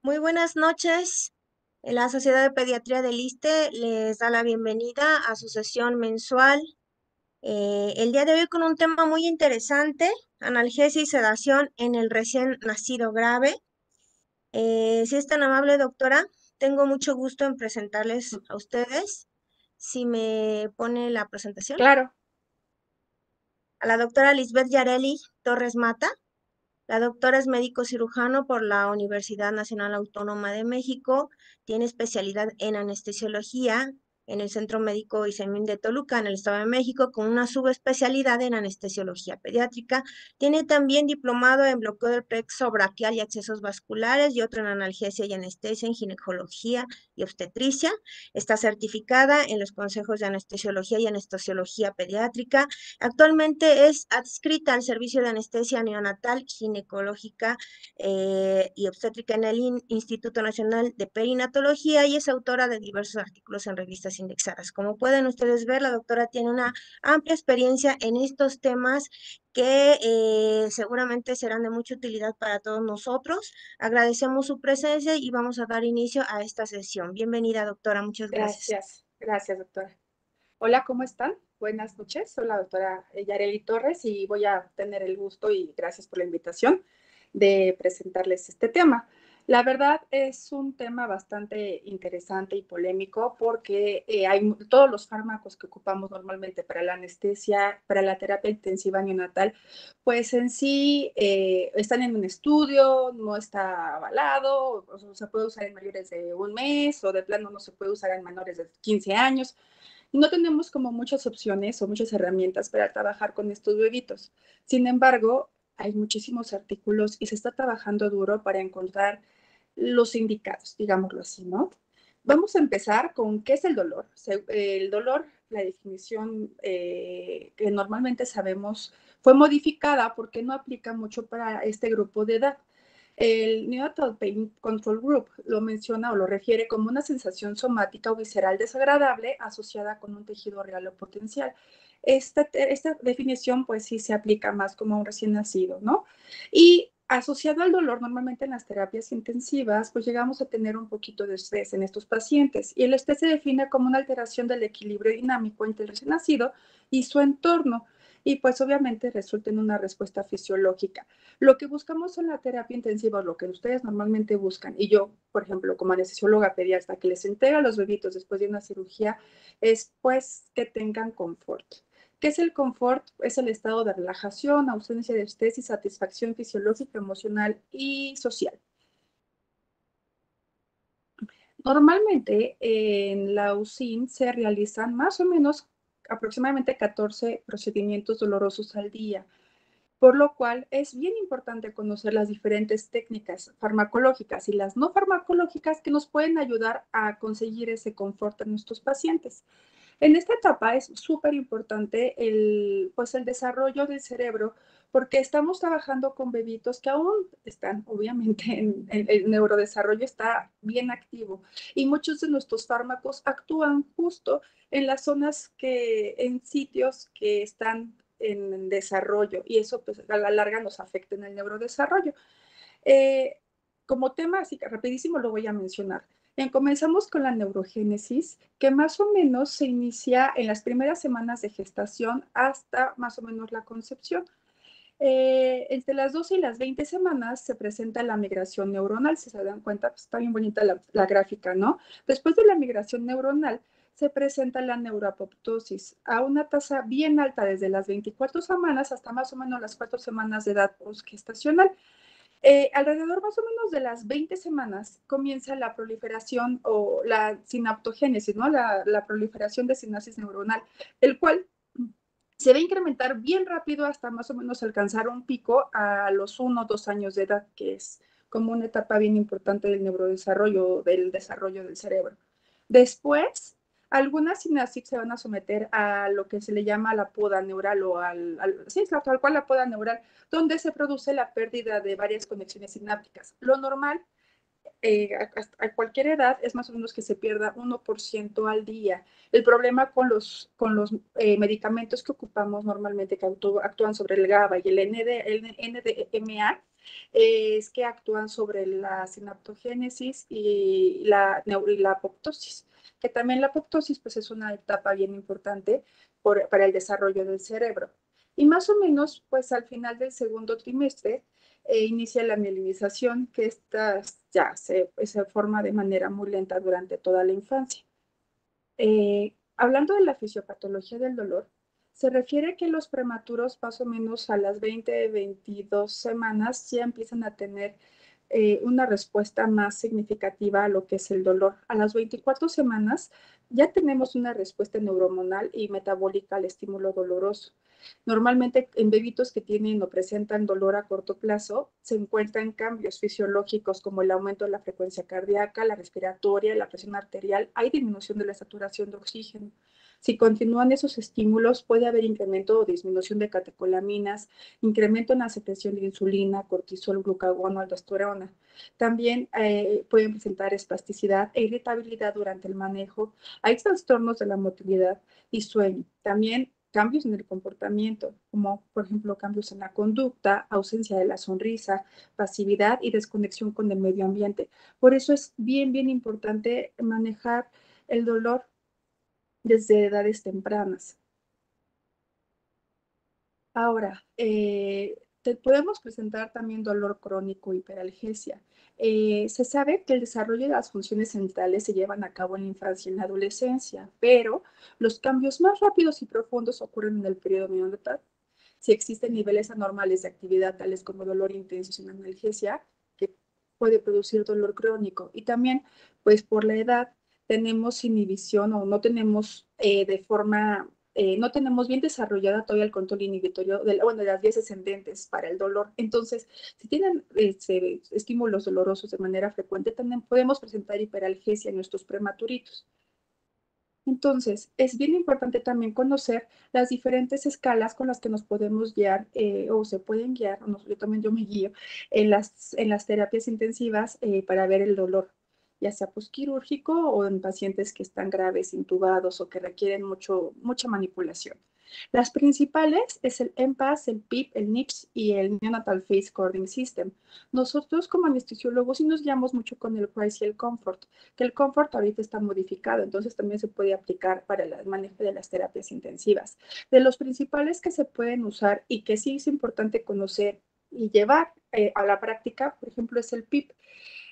Muy buenas noches. La Sociedad de Pediatría del ISSSTE les da la bienvenida a su sesión mensual. El día de hoy con un tema muy interesante, analgesia y sedación en el recién nacido grave. Si es tan amable, doctora, tengo mucho gusto en presentarles a ustedes. Si me pone la presentación. Claro, A la doctora Lisbeth Yareli Torres Mata. La doctora es médico cirujano por la Universidad Nacional Autónoma de México, tiene especialidad en anestesiología en el Centro Médico Isemin de Toluca, en el Estado de México, con una subespecialidad en anestesiología pediátrica. Tiene también diplomado en bloqueo del plexo braquial y accesos vasculares y otro en analgesia y anestesia en ginecología y obstetricia. Está certificada en los consejos de anestesiología y anestesiología pediátrica. Actualmente es adscrita al Servicio de Anestesia Neonatal, Ginecológica y Obstétrica en el Instituto Nacional de Perinatología y es autora de diversos artículos en revistas indexadas. Como pueden ustedes ver, la doctora tiene una amplia experiencia en estos temas que seguramente serán de mucha utilidad para todos nosotros. Agradecemos su presencia y vamos a dar inicio a esta sesión. Bienvenida, doctora. Muchas gracias. gracias, doctora. Hola, ¿cómo están? Buenas noches, soy la doctora Yareli Torres y voy a tener el gusto y gracias por la invitación de presentarles este tema. La verdad es un tema bastante interesante y polémico porque hay todos los fármacos que ocupamos normalmente para la anestesia, para la terapia intensiva neonatal, pues en sí están en un estudio, no está avalado, o sea, se puede usar en mayores de un mes o de plano no se puede usar en menores de 15 años. Y no tenemos como muchas opciones o muchas herramientas para trabajar con estos bebitos. Sin embargo, hay muchísimos artículos y se está trabajando duro para encontrar los indicados, digámoslo así, ¿no? Vamos a empezar con qué es el dolor. El dolor, la definición que normalmente sabemos, fue modificada porque no aplica mucho para este grupo de edad. El Neonatal Pain Control Group lo menciona o lo refiere como una sensación somática o visceral desagradable asociada con un tejido real o potencial. Esta definición pues sí se aplica más como a un recién nacido, ¿no? Y asociado al dolor, normalmente en las terapias intensivas, pues llegamos a tener un poquito de estrés en estos pacientes. Y el estrés se define como una alteración del equilibrio dinámico entre el recién nacido y su entorno. Y pues obviamente resulta en una respuesta fisiológica. Lo que buscamos en la terapia intensiva, lo que ustedes normalmente buscan, y yo, por ejemplo, como anestesióloga pediatra, que les entrega a los bebitos después de una cirugía, es pues que tengan confort. ¿Qué es el confort? Es el estado de relajación, ausencia de estrés y satisfacción fisiológica, emocional y social. Normalmente en la UCIN se realizan más o menos aproximadamente 14 procedimientos dolorosos al día, por lo cual es bien importante conocer las diferentes técnicas farmacológicas y las no farmacológicas que nos pueden ayudar a conseguir ese confort en nuestros pacientes. En esta etapa es súper importante pues el desarrollo del cerebro porque estamos trabajando con bebitos que aún están, obviamente, en el neurodesarrollo está bien activo y muchos de nuestros fármacos actúan justo en las zonas en sitios que están en desarrollo y eso pues a la larga nos afecta en el neurodesarrollo. Eh, Como tema, así que rapidísimo lo voy a mencionar. Comenzamos con la neurogénesis, que más o menos se inicia en las primeras semanas de gestación hasta más o menos la concepción. Entre las 12 y las 20 semanas se presenta la migración neuronal. Si se dan cuenta, pues está bien bonita la gráfica, ¿no? Después de la migración neuronal se presenta la neuroapoptosis a una tasa bien alta desde las 24 semanas hasta más o menos las 4 semanas de edad postgestacional. Alrededor más o menos de las 20 semanas comienza la proliferación o la sinaptogénesis, ¿no? La proliferación de sinapsis neuronal, el cual se va a incrementar bien rápido hasta más o menos alcanzar un pico a los 1 o 2 años de edad, que es como una etapa bien importante del neurodesarrollo, del desarrollo del cerebro. Después, algunas sinapsis se van a someter a lo que se le llama la poda neural o sí, tal cual la poda neural, donde se produce la pérdida de varias conexiones sinápticas. Lo normal a cualquier edad es más o menos que se pierda 1% al día. El problema con los medicamentos que ocupamos normalmente que actúan sobre el GABA y el NDMA es que actúan sobre la sinaptogénesis y la apoptosis, que también la apoptosis pues, es una etapa bien importante para el desarrollo del cerebro. Y más o menos, pues al final del segundo trimestre, inicia la mielinización, que esta ya se forma de manera muy lenta durante toda la infancia. Hablando de la fisiopatología del dolor, se refiere que los prematuros más o menos a las 22 semanas ya empiezan a tener una respuesta más significativa a lo que es el dolor. A las 24 semanas ya tenemos una respuesta neurohormonal y metabólica al estímulo doloroso. Normalmente en bebitos que tienen o presentan dolor a corto plazo se encuentran cambios fisiológicos como el aumento de la frecuencia cardíaca, la respiratoria, la presión arterial, hay disminución de la saturación de oxígeno. Si continúan esos estímulos, puede haber incremento o disminución de catecolaminas, incremento en la secreción de insulina, cortisol, glucagón, aldosterona. También pueden presentar espasticidad e irritabilidad durante el manejo. Hay trastornos de la motilidad y sueño. También cambios en el comportamiento, como por ejemplo cambios en la conducta, ausencia de la sonrisa, pasividad y desconexión con el medio ambiente. Por eso es bien, bien importante manejar el dolor desde edades tempranas. Ahora, podemos presentar también dolor crónico, hiperalgesia. Se sabe que el desarrollo de las funciones centrales se llevan a cabo en la infancia y en la adolescencia, pero los cambios más rápidos y profundos ocurren en el periodo neonatal. Si existen niveles anormales de actividad, tales como dolor intenso sin analgesia, que puede producir dolor crónico. Y también, pues por la edad, tenemos inhibición o no tenemos no tenemos bien desarrollada todavía el control inhibitorio de las vías ascendentes para el dolor. Entonces, si tienen estímulos dolorosos de manera frecuente, también podemos presentar hiperalgesia en nuestros prematuritos. Entonces, es bien importante también conocer las diferentes escalas con las que nos podemos guiar o se pueden guiar, yo me guío en las terapias intensivas para ver el dolor, ya sea posquirúrgico o en pacientes que están graves, intubados o que requieren mucha manipulación. Las principales es el EMPAS, el PIP, el NIPS y el Neonatal Phase Cording System. Nosotros como anestesiólogos sí nos guiamos mucho con el CRICE y el Comfort, que el Comfort ahorita está modificado, entonces también se puede aplicar para el manejo de las terapias intensivas. De los principales que se pueden usar y que sí es importante conocer y llevar a la práctica, por ejemplo, es el PIP.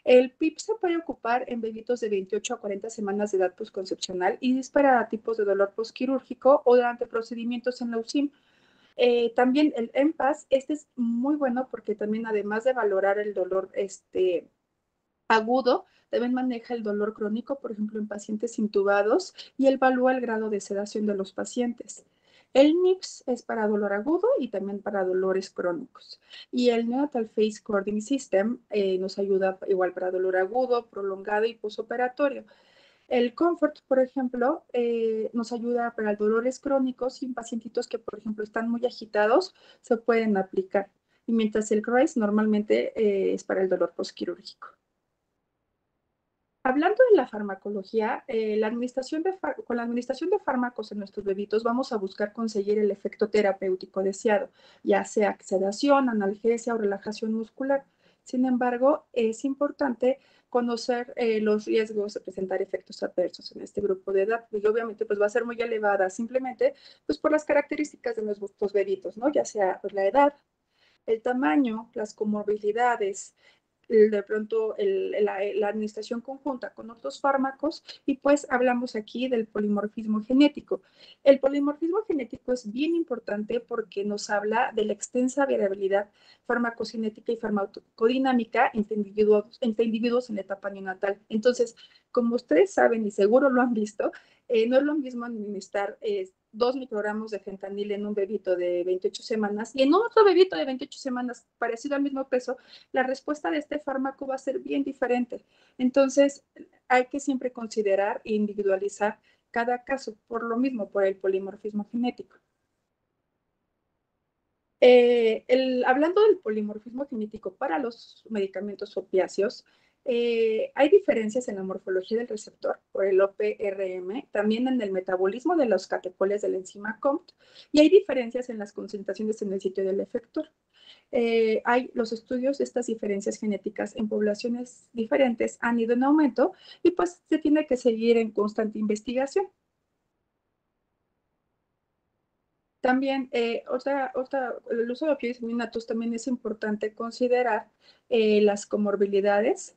El PIP se puede ocupar en bebitos de 28 a 40 semanas de edad postconcepcional y es para tipos de dolor postquirúrgico o durante procedimientos en la UCIM. También el EMPAS, este es muy bueno porque también además de valorar el dolor agudo, también maneja el dolor crónico, por ejemplo, en pacientes intubados y evalúa el grado de sedación de los pacientes. El NIPS es para dolor agudo y también para dolores crónicos. Y el Neonatal Phase Cording System nos ayuda igual para dolor agudo, prolongado y posoperatorio. El Comfort, por ejemplo, nos ayuda para dolores crónicos y en pacientitos que, por ejemplo, están muy agitados, se pueden aplicar. Y mientras el CRICE normalmente es para el dolor postquirúrgico. Hablando de la farmacología, con la administración de fármacos en nuestros bebitos vamos a buscar conseguir el efecto terapéutico deseado, ya sea sedación, analgesia o relajación muscular. Sin embargo, es importante conocer los riesgos de presentar efectos adversos en este grupo de edad, y obviamente pues va a ser muy elevada simplemente pues por las características de nuestros bebitos, ¿no? Ya sea pues, la edad, el tamaño, las comorbilidades, de pronto la administración conjunta con otros fármacos y pues hablamos aquí del polimorfismo genético. El polimorfismo genético es bien importante porque nos habla de la extensa variabilidad farmacocinética y farmacodinámica entre individuos en la etapa neonatal. Entonces, como ustedes saben y seguro lo han visto, no es lo mismo administrar 2 microgramos de fentanil en un bebito de 28 semanas y en otro bebito de 28 semanas parecido al mismo peso, la respuesta de este fármaco va a ser bien diferente. Entonces, hay que siempre considerar e individualizar cada caso, por lo mismo, por el polimorfismo genético. Hablando del polimorfismo genético para los medicamentos opiáceos, Hay diferencias en la morfología del receptor por el OPRM, también en el metabolismo de los catecoles de la enzima COMT, y hay diferencias en las concentraciones en el sitio del efector. Hay los estudios de estas diferencias genéticas en poblaciones diferentes han ido en aumento y pues se tiene que seguir en constante investigación. También, el uso de opioides innatos también es importante considerar las comorbilidades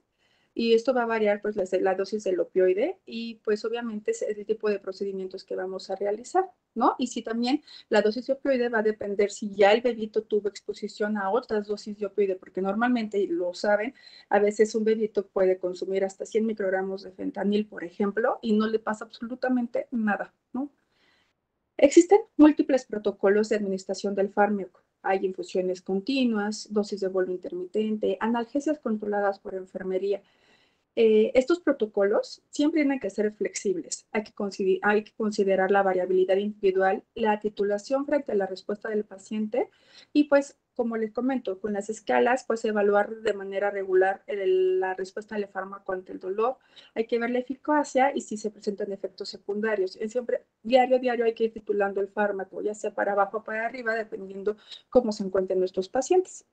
y esto va a variar pues la dosis del opioide y pues obviamente es el tipo de procedimientos que vamos a realizar, ¿no? Y si también la dosis de opioide va a depender si ya el bebito tuvo exposición a otras dosis de opioide, porque normalmente, y lo saben, a veces un bebito puede consumir hasta 100 microgramos de fentanil, por ejemplo, y no le pasa absolutamente nada, ¿no? Existen múltiples protocolos de administración del fármaco. Hay infusiones continuas, dosis de vuelo intermitente, analgesias controladas por enfermería. Estos protocolos siempre tienen que ser flexibles. Hay que considerar la variabilidad individual, la titulación frente a la respuesta del paciente y pues, como les comento, con las escalas, pues evaluar de manera regular la respuesta del fármaco ante el dolor. Hay que ver la eficacia y si se presentan efectos secundarios. Siempre, diario hay que ir titulando el fármaco, ya sea para abajo o para arriba, dependiendo cómo se encuentren nuestros pacientes.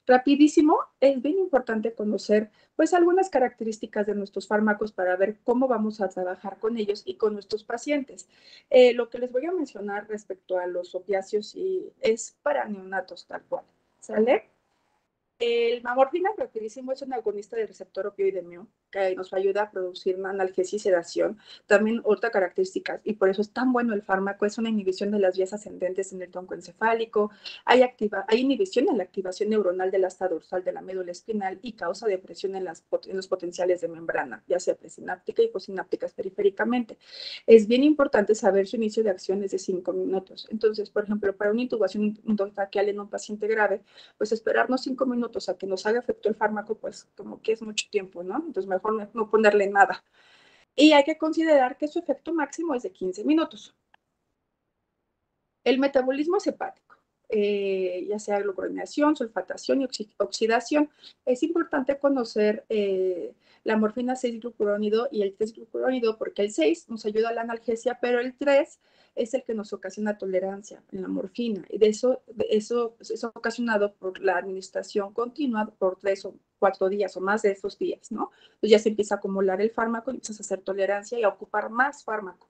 Rapidísimo, es bien importante conocer pues algunas características de nuestros fármacos para ver cómo vamos a trabajar con ellos y con nuestros pacientes. Lo que les voy a mencionar respecto a los opiáceos es para neonatos tal cual, ¿sale? El morfina, rapidísimo, es un agonista del receptor opioide mu, que nos ayuda a producir una analgesia y sedación. También otra característica, y por eso es tan bueno el fármaco, es una inhibición de las vías ascendentes en el tronco encefálico. Hay inhibición en la activación neuronal del asta dorsal de la médula espinal y causa depresión en los potenciales de membrana, ya sea presináptica y postsinápticas periféricamente. Es bien importante saber su inicio de acción es de 5 minutos. Entonces, por ejemplo, para una intubación endotraqueal en un paciente grave, pues esperarnos 5 minutos a que nos haga efecto el fármaco, pues como que es mucho tiempo, ¿no? Entonces mejor no ponerle nada. Y hay que considerar que su efecto máximo es de 15 minutos. El metabolismo es hepático, ya sea gluconeación, sulfatación y oxidación. Es importante conocer la morfina 6-glucurónido y el 3-glucurónido porque el 6 nos ayuda a la analgesia, pero el 3 es el que nos ocasiona tolerancia en la morfina. Y eso es ocasionado por la administración continua por 3 o 4 días o más de esos días, ¿no? Entonces ya se empieza a acumular el fármaco, empiezas a hacer tolerancia y a ocupar más fármaco.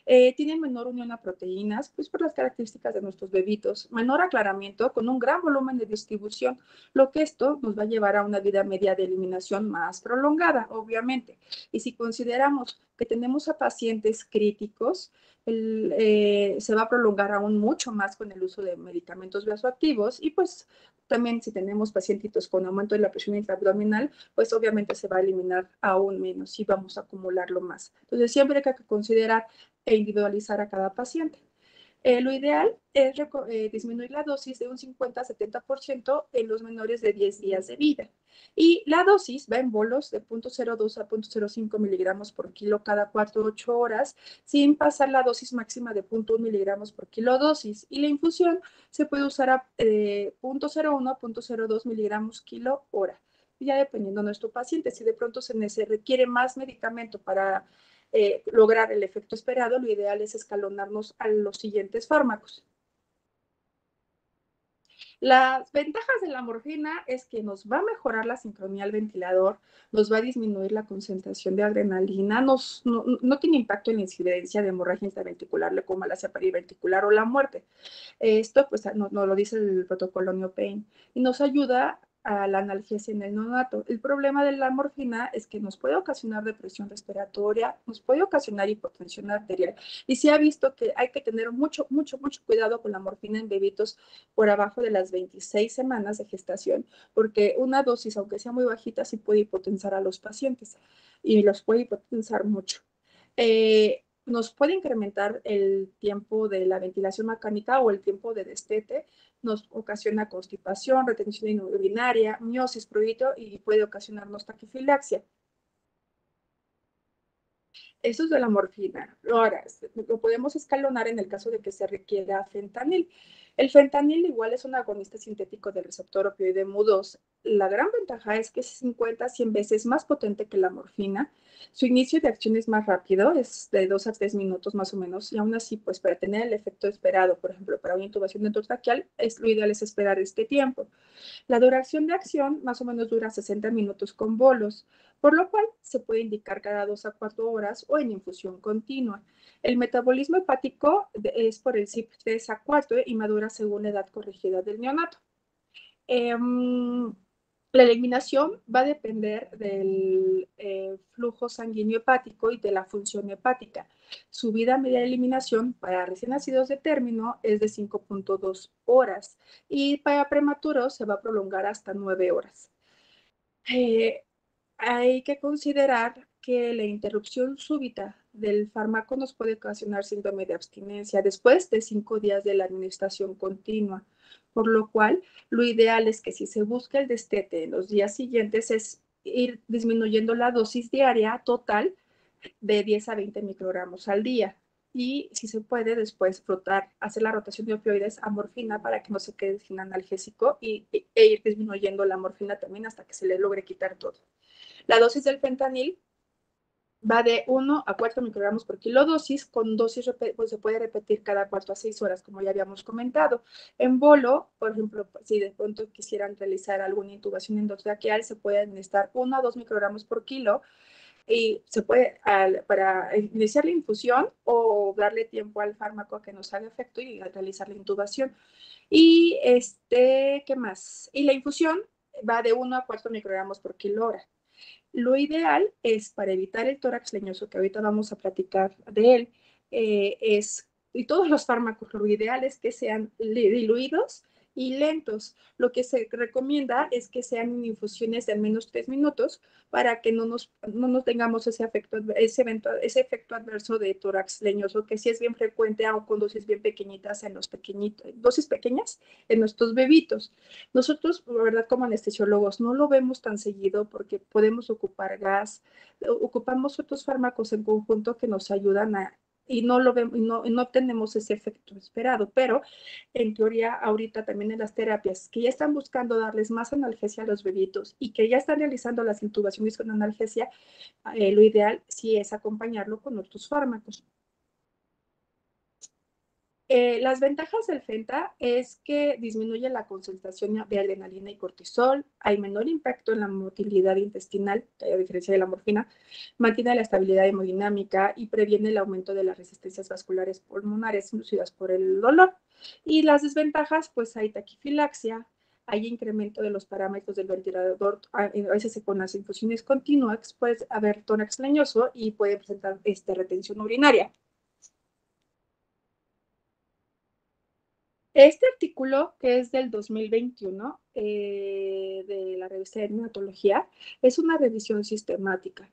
Tienen menor unión a proteínas, pues por las características de nuestros bebitos, menor aclaramiento con un gran volumen de distribución, lo que esto nos va a llevar a una vida media de eliminación más prolongada, obviamente. Y si consideramos que tenemos a pacientes críticos, se va a prolongar aún mucho más con el uso de medicamentos vasoactivos y pues también si tenemos pacientitos con aumento de la presión intraabdominal, pues obviamente se va a eliminar aún menos y vamos a acumularlo más. Entonces siempre hay que considerar e individualizar a cada paciente. Lo ideal es disminuir la dosis de un 50-70% en los menores de 10 días de vida. Y la dosis va en bolos de 0.02 a 0.05 miligramos por kilo cada 4 a 8 horas, sin pasar la dosis máxima de 0.1 miligramos por kilo dosis. Y la infusión se puede usar a 0.01 a 0.02 miligramos kilo hora. Ya dependiendo de nuestro paciente, si de pronto se requiere más medicamento para lograr el efecto esperado, lo ideal es escalonarnos a los siguientes fármacos. Las ventajas de la morfina es que nos va a mejorar la sincronía al ventilador, nos va a disminuir la concentración de adrenalina, no tiene impacto en la incidencia de hemorragia intraventricular, leucomalacia periventricular o la muerte. Esto pues nos lo dice el protocolo NeoPain y nos ayuda a la analgesia en el neonato. El problema de la morfina es que nos puede ocasionar depresión respiratoria, nos puede ocasionar hipotensión arterial y se ha visto que hay que tener mucho cuidado con la morfina en bebitos por abajo de las 26 semanas de gestación, porque una dosis, aunque sea muy bajita, sí puede hipotensar a los pacientes y los puede hipotensar mucho. Nos puede incrementar el tiempo de la ventilación mecánica o el tiempo de destete, nos ocasiona constipación, retención urinaria, miosis, prurito y puede ocasionarnos taquifilaxia. Eso es de la morfina. Ahora, lo podemos escalonar en el caso de que se requiera fentanil. El fentanil igual es un agonista sintético del receptor opioide mu2. la gran ventaja es que es 50 a 100 veces más potente que la morfina. Su inicio de acción es más rápido, es de 2 a 3 minutos más o menos, y aún así, pues para tener el efecto esperado, por ejemplo, para una intubación endotraqueal, lo ideal es esperar este tiempo. La duración de acción más o menos dura 60 minutos con bolos, por lo cual se puede indicar cada 2 a 4 horas o en infusión continua. El metabolismo hepático es por el CYP3 a 4 y madura según la edad corregida del neonato. La eliminación va a depender del flujo sanguíneo hepático y de la función hepática. Su vida media de eliminación para recién nacidos de término es de 5.2 horas y para prematuros se va a prolongar hasta 9 horas. Hay que considerar que la interrupción súbita del fármaco nos puede ocasionar síndrome de abstinencia después de 5 días de la administración continua, por lo cual lo ideal es que si se busca el destete en los días siguientes es ir disminuyendo la dosis diaria total de 10 a 20 microgramos al día. Y si se puede, después hacer la rotación de opioides a morfina para que no se quede sin analgésico e ir disminuyendo la morfina también hasta que se le logre quitar todo. La dosis del fentanil va de 1 a 4 microgramos por kilodosis, con dosis pues, se puede repetir cada 4 a 6 horas, como ya habíamos comentado. En bolo, por ejemplo, si de pronto quisieran realizar alguna intubación endotraqueal, se puede administrar 1 a 2 microgramos por kilo y se puede, para iniciar la infusión o darle tiempo al fármaco a que nos haga efecto y realizar la intubación. Y ¿qué más? Y la infusión va de 1 a 4 microgramos por kilo hora. Lo ideal es, para evitar el tórax leñoso, que ahorita vamos a platicar de él, y todos los fármacos, lo ideal es que sean diluidos y lentos. Lo que se recomienda es que sean en infusiones de al menos 3 minutos para que no tengamos ese efecto adverso de tórax leñoso, que sí es bien frecuente, aun con dosis bien pequeñitas en los pequeñitos, dosis pequeñas en nuestros bebitos. Nosotros, la verdad, como anestesiólogos, no lo vemos tan seguido porque podemos ocupar gas, ocupamos otros fármacos en conjunto que nos ayudan y no lo vemos, y no tenemos ese efecto esperado, pero en teoría ahorita también en las terapias que ya están buscando darles más analgesia a los bebitos y que ya están realizando las intubaciones con analgesia, lo ideal sí es acompañarlo con otros fármacos. Las ventajas del Fenta es que disminuye la concentración de adrenalina y cortisol, hay menor impacto en la motilidad intestinal, a diferencia de la morfina, mantiene la estabilidad hemodinámica y previene el aumento de las resistencias vasculares pulmonares inducidas por el dolor. Y las desventajas, pues hay taquifilaxia, hay incremento de los parámetros del ventilador, a veces con las infusiones continuas puede haber tórax leñoso y puede presentar retención urinaria. Este artículo, que es del 2021, de la revista de Neonatología, es una revisión sistemática.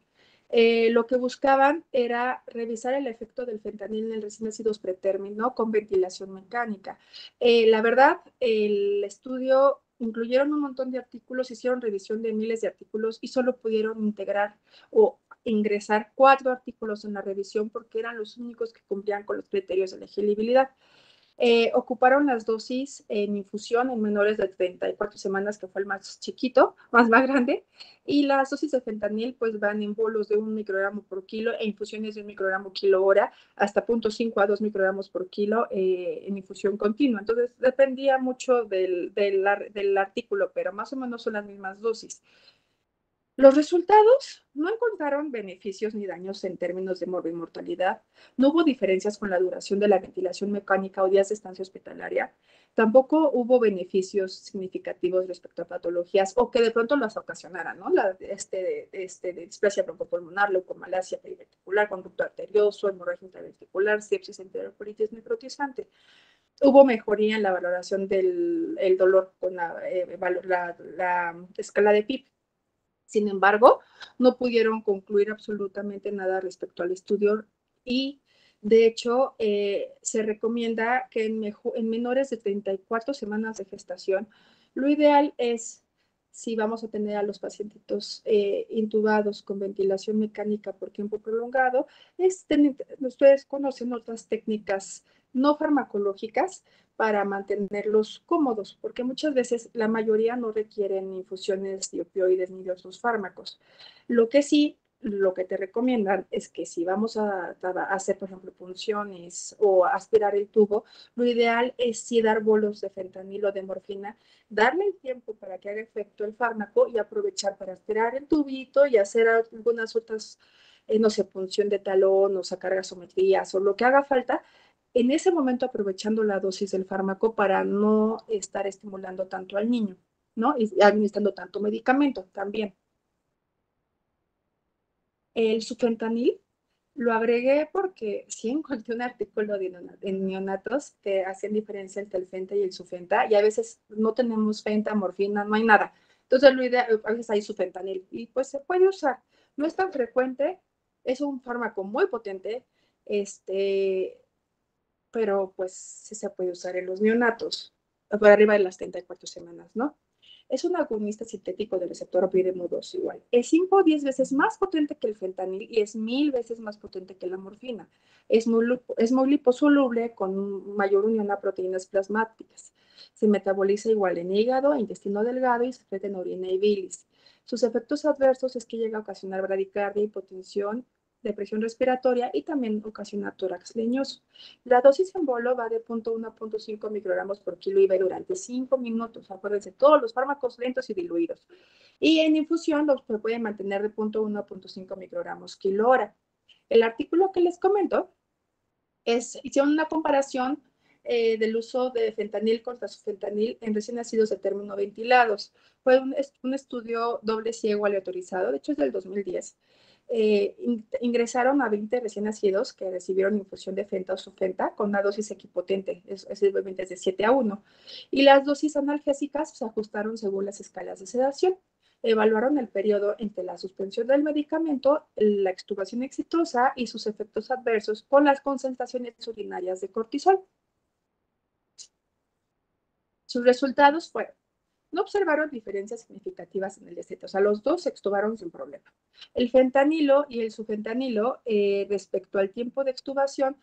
Lo que buscaban era revisar el efecto del fentanil en el recién nacidos pretérmino con ventilación mecánica. La verdad, el estudio incluyeron un montón de artículos, hicieron revisión de miles de artículos y solo pudieron integrar o ingresar 4 artículos en la revisión porque eran los únicos que cumplían con los criterios de elegibilidad. Ocuparon las dosis en infusión en menores de 34 semanas, que fue el más chiquito, más grande, y las dosis de fentanil pues van en bolos de 1 microgramo por kilo e infusiones de 1 microgramo kilo hora hasta 0.5 a 2 microgramos por kilo en infusión continua. Entonces dependía mucho del artículo, pero más o menos son las mismas dosis. Los resultados no encontraron beneficios ni daños en términos de morbimortalidad. No hubo diferencias con la duración de la ventilación mecánica o días de estancia hospitalaria. Tampoco hubo beneficios significativos respecto a patologías o que de pronto las ocasionaran, ¿no? De displasia broncopulmonar, leucomalacia periventricular, conducto arterioso, hemorragia intraventricular, sepsis, enterocolitis necrotizante. Hubo mejoría en la valoración del dolor con la escala de PIP. Sin embargo, no pudieron concluir absolutamente nada respecto al estudio y, de hecho, se recomienda que en menores de 34 semanas de gestación, lo ideal es, si vamos a tener a los pacientitos intubados con ventilación mecánica por tiempo prolongado, ustedes conocen otras técnicas no farmacológicas para mantenerlos cómodos, porque muchas veces la mayoría no requieren infusiones de opioides ni de otros fármacos. Lo que sí, lo que te recomiendan es que si vamos a hacer, por ejemplo, punciones o aspirar el tubo, lo ideal es sí dar bolos de fentanilo o de morfina, darle el tiempo para que haga efecto el fármaco y aprovechar para aspirar el tubito y hacer algunas otras, no sé, punción de talón o sacar gasometrías o lo que haga falta, en ese momento aprovechando la dosis del fármaco para no estar estimulando tanto al niño, ¿no? Y administrando tanto medicamento también. El sufentanil lo agregué porque sí encontré un artículo en neonatos que hacían diferencia entre el fenta y el sufenta, y a veces no tenemos fenta, morfina, no hay nada. Entonces, lo ideal, a veces hay sufentanil, y pues se puede usar. No es tan frecuente, es un fármaco muy potente, este, pero pues sí se puede usar en los neonatos, por arriba de las 34 semanas, ¿no? Es un agonista sintético del receptor opioide 2 igual. Es 5 o 10 veces más potente que el fentanil y es 1000 veces más potente que la morfina. Es muy liposoluble con mayor unión a proteínas plasmáticas. Se metaboliza igual en hígado, intestino delgado y secreta en orina y bilis. Sus efectos adversos es que llega a ocasionar bradicardia, hipotensión, depresión respiratoria y también ocasiona tórax leñoso. La dosis en bolo va de 0.1 a 0.5 microgramos por kilo y va durante 5 minutos. Acuérdense, todos los fármacos lentos y diluidos. Y en infusión los pueden mantener de 0.1 a 0.5 microgramos kilo hora. El artículo que les comento hicieron una comparación del uso de fentanil contra sufentanil en recién nacidos de término ventilados. Fue un estudio doble ciego aleatorizado, de hecho es del 2010. Ingresaron a 20 recién nacidos que recibieron infusión de fenta o sufenta con una dosis equipotente, es obviamente de 7 a 1. Y las dosis analgésicas se ajustaron según las escalas de sedación. Evaluaron el periodo entre la suspensión del medicamento, la extubación exitosa y sus efectos adversos con las concentraciones urinarias de cortisol. Sus resultados fueron: no observaron diferencias significativas en el destete, o sea, los dos se extubaron sin problema. El fentanilo y el sufentanilo, respecto al tiempo de extubación,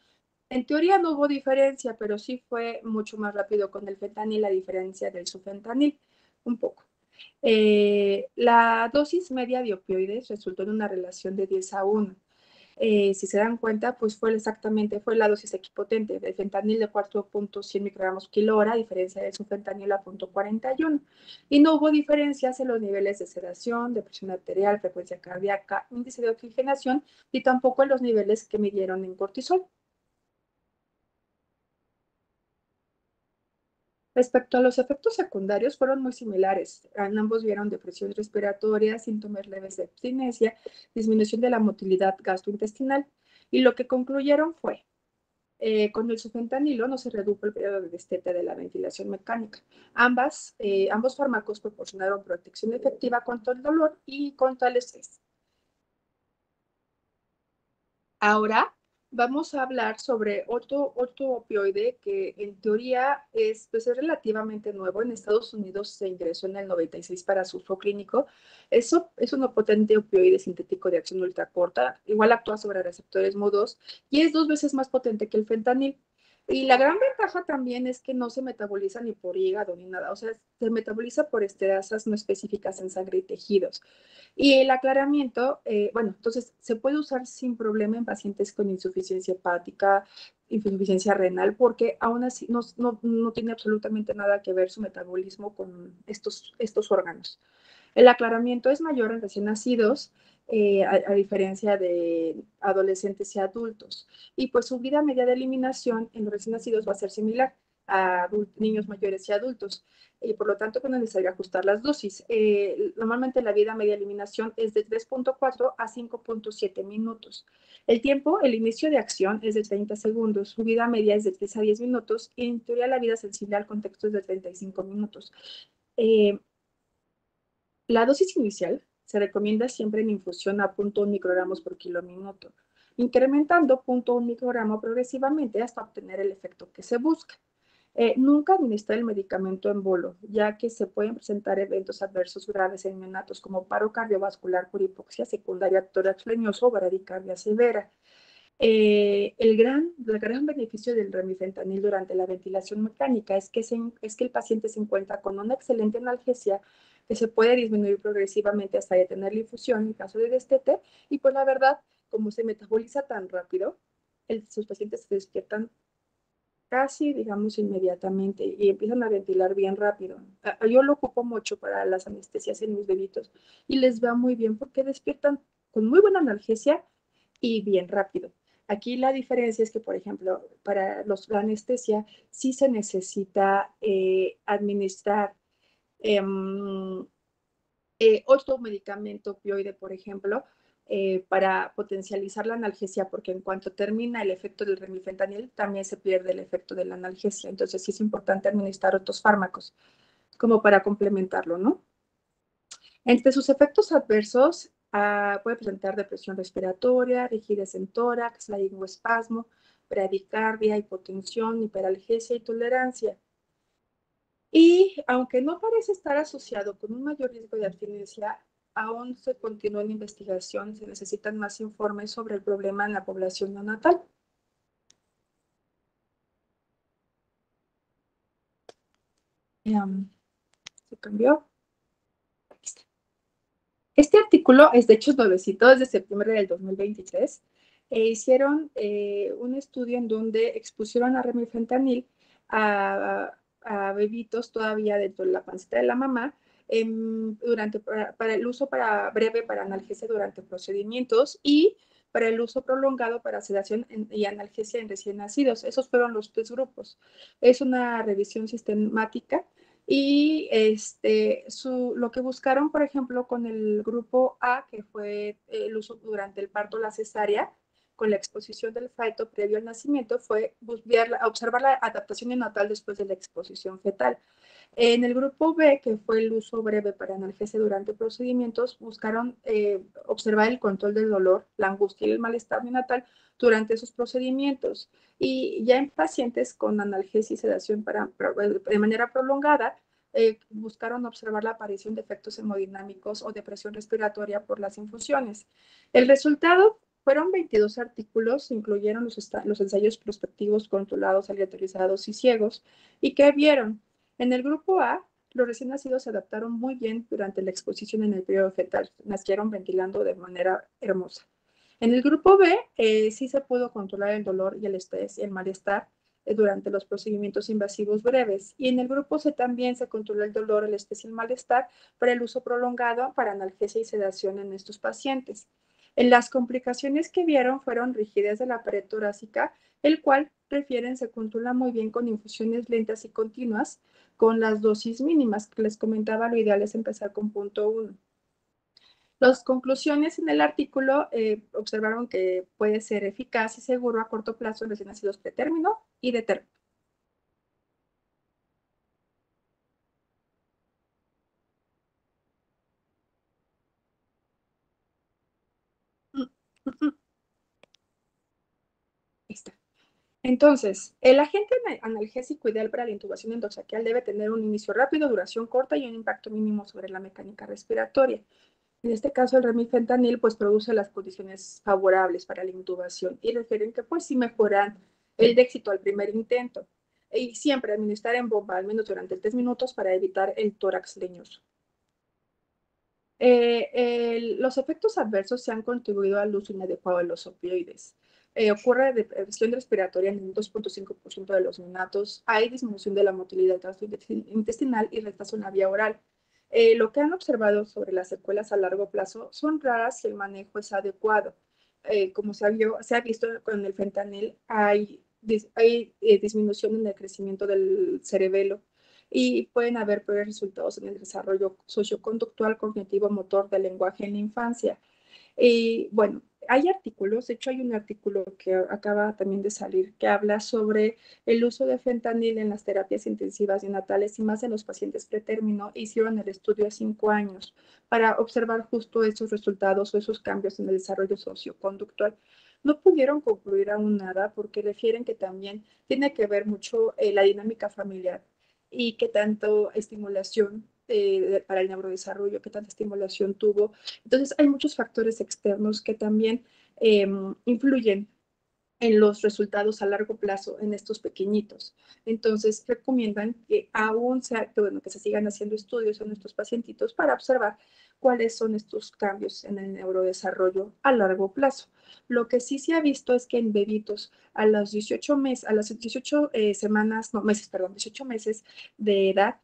en teoría no hubo diferencia, pero sí fue mucho más rápido con el fentanil a diferencia del sufentanil, un poco. La dosis media de opioides resultó en una relación de 10 a 1. Si se dan cuenta, pues fue la dosis equipotente del fentanil de 4.100 microgramos kilo hora, a diferencia del sufentanil a 0.41. Y no hubo diferencias en los niveles de sedación, de presión arterial, frecuencia cardíaca, índice de oxigenación, y tampoco en los niveles que midieron en cortisol. Respecto a los efectos secundarios, fueron muy similares. En ambos vieron depresión respiratoria, síntomas leves de abstinencia, disminución de la motilidad gastrointestinal. Y lo que concluyeron fue, con el sufentanilo no se redujo el periodo de destete de la ventilación mecánica. Ambos fármacos proporcionaron protección efectiva contra el dolor y contra el estrés. Ahora vamos a hablar sobre otro opioide que en teoría pues es relativamente nuevo. En Estados Unidos se ingresó en el 96 para su uso clínico. Eso es un potente opioide sintético de acción ultracorta. Igual actúa sobre receptores MU2 y es 2 veces más potente que el fentanil. Y la gran ventaja también es que no se metaboliza ni por hígado ni nada. O sea, se metaboliza por esterasas no específicas en sangre y tejidos. Y el aclaramiento, bueno, entonces se puede usar sin problema en pacientes con insuficiencia hepática, insuficiencia renal, porque aún así no tiene absolutamente nada que ver su metabolismo con estos órganos. El aclaramiento es mayor en recién nacidos, a diferencia de adolescentes y adultos. Y pues su vida media de eliminación en los recién nacidos va a ser similar a niños mayores y adultos. Y por lo tanto, pues, no es necesario ajustar las dosis. Normalmente la vida media de eliminación es de 3.4 a 5.7 minutos. El inicio de acción es de 30 segundos. Su vida media es de 3 a 10 minutos. Y en teoría la vida sensible al contexto es de 35 minutos. La dosis inicial se recomienda siempre en infusión a 0.1 microgramos por kilo minuto, incrementando 0.1 microgramo progresivamente hasta obtener el efecto que se busca. Nunca administrar el medicamento en bolo, ya que se pueden presentar eventos adversos graves en neonatos como paro cardiovascular por hipoxia secundaria tórax leñoso o bradicardia severa. el gran beneficio del remifentanil durante la ventilación mecánica es que el paciente se encuentra con una excelente analgesia que se puede disminuir progresivamente hasta detener la infusión en caso de destete, y pues la verdad, como se metaboliza tan rápido, sus pacientes se despiertan casi, digamos, inmediatamente y empiezan a ventilar bien rápido. Yo lo ocupo mucho para las anestesias en mis bebitos y les va muy bien porque despiertan con muy buena analgesia y bien rápido. Aquí la diferencia es que, por ejemplo, para la anestesia sí se necesita administrar eh, otro medicamento opioide, por ejemplo, para potencializar la analgesia, porque en cuanto termina el efecto del remifentanil, también se pierde el efecto de la analgesia. Entonces, sí es importante administrar otros fármacos como para complementarlo, ¿no? Entre sus efectos adversos, puede presentar depresión respiratoria, rigidez en tórax, laringoespasmo, bradicardia, hipotensión, hiperalgesia y tolerancia. Y aunque no parece estar asociado con un mayor riesgo de abstinencia, aún se continúa en investigación y se necesitan más informes sobre el problema en la población neonatal. Se cambió. Este artículo es de hecho nuevecito, es de septiembre del 2023. Hicieron un estudio en donde expusieron a remifentanil a bebitos todavía dentro de la pancita de la mamá para el uso breve para analgesia durante procedimientos y para el uso prolongado para sedación y analgesia en recién nacidos. Esos fueron los tres grupos. Es una revisión sistemática y lo que buscaron, por ejemplo, con el grupo A, que fue el uso durante el parto, la cesárea, con la exposición del feto previo al nacimiento, fue observar la adaptación neonatal después de la exposición fetal. En el grupo B, que fue el uso breve para analgesia durante procedimientos, buscaron observar el control del dolor, la angustia y el malestar neonatal durante esos procedimientos. Y ya en pacientes con analgesia y sedación de manera prolongada, buscaron observar la aparición de efectos hemodinámicos o depresión respiratoria por las infusiones. El resultado fueron 22 artículos, incluyeron los ensayos prospectivos controlados, aleatorizados y ciegos, y que vieron en el grupo A, los recién nacidos se adaptaron muy bien durante la exposición en el periodo fetal, nacieron ventilando de manera hermosa. En el grupo B, sí se pudo controlar el dolor y el estrés y el malestar durante los procedimientos invasivos breves. Y en el grupo C también se controló el dolor, el estrés y el malestar para el uso prolongado para analgesia y sedación en estos pacientes. En las complicaciones que vieron fueron rigidez de la pared torácica, el cual refieren se controla muy bien con infusiones lentas y continuas, con las dosis mínimas que les comentaba. Lo ideal es empezar con punto 1. Las conclusiones en el artículo observaron que puede ser eficaz y seguro a corto plazo en recién nacidos pretérmino y de término. Está. Entonces, el agente analgésico ideal para la intubación endotraqueal debe tener un inicio rápido, duración corta y un impacto mínimo sobre la mecánica respiratoria. En este caso, el remifentanil pues produce las condiciones favorables para la intubación y refieren que pues sí mejoran el éxito al primer intento. Y siempre administrar en bomba al menos durante 3 minutos para evitar el tórax leñoso. Los efectos adversos se han contribuido al uso inadecuado de los opioides. Ocurre depresión respiratoria en un 2.5% de los neonatos, hay disminución de la motilidad gastrointestinal y retraso en la vía oral. Lo que han observado sobre las secuelas a largo plazo son raras si el manejo es adecuado. Como se ha visto con el fentanil, hay disminución en el crecimiento del cerebelo y pueden haber peores resultados en el desarrollo socioconductual, cognitivo, motor, del lenguaje en la infancia. Y bueno, hay artículos, de hecho hay un artículo que acaba también de salir que habla sobre el uso de fentanil en las terapias intensivas neonatales y más en los pacientes pretérmino. Hicieron el estudio a 5 años para observar justo esos resultados o esos cambios en el desarrollo socioconductual. No pudieron concluir aún nada porque refieren que también tiene que ver mucho la dinámica familiar y qué tanto estimulación para el neurodesarrollo, qué tanta estimulación tuvo. Entonces, hay muchos factores externos que también influyen en los resultados a largo plazo en estos pequeñitos. Entonces, recomiendan que aún sea, que, bueno, que se sigan haciendo estudios en estos pacientitos para observar cuáles son estos cambios en el neurodesarrollo a largo plazo. Lo que sí se ha visto es que en bebitos a los 18 meses, a las 18 semanas, no, meses, perdón, 18 meses de edad,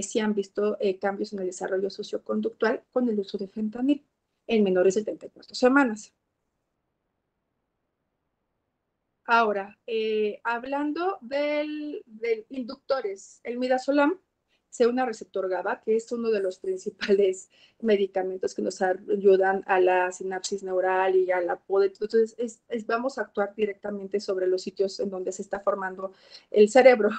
sí han visto cambios en el desarrollo socioconductual con el uso de fentanil en menores de 34 semanas. Ahora, hablando del inductores, el midazolam se une al receptor GABA, que es uno de los principales medicamentos que nos ayudan a la sinapsis neural y a la poder. Entonces, vamos a actuar directamente sobre los sitios en donde se está formando el cerebro.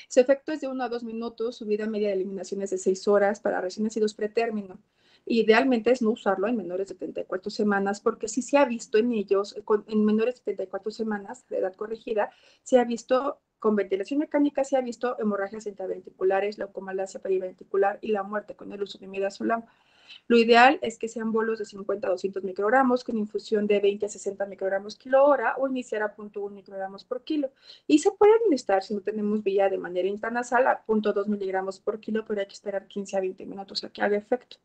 Su efecto es de 1 a 2 minutos, su vida media de eliminación es de 6 horas para recién nacidos pretérmino. Idealmente es no usarlo en menores de 34 semanas, porque sí se ha visto en ellos, en menores de 34 semanas de edad corregida, se ha visto con ventilación mecánica, se ha visto hemorragias intraventriculares, leucomalacia periventricular y la muerte con el uso de midazolam. Lo ideal es que sean bolos de 50 a 200 microgramos con infusión de 20 a 60 microgramos kilo hora o iniciar a 0.1 microgramos por kilo. Y se puede administrar, si no tenemos vía de manera intranasal, a 0.2 miligramos por kilo, pero hay que esperar 15 a 20 minutos a que haga efecto.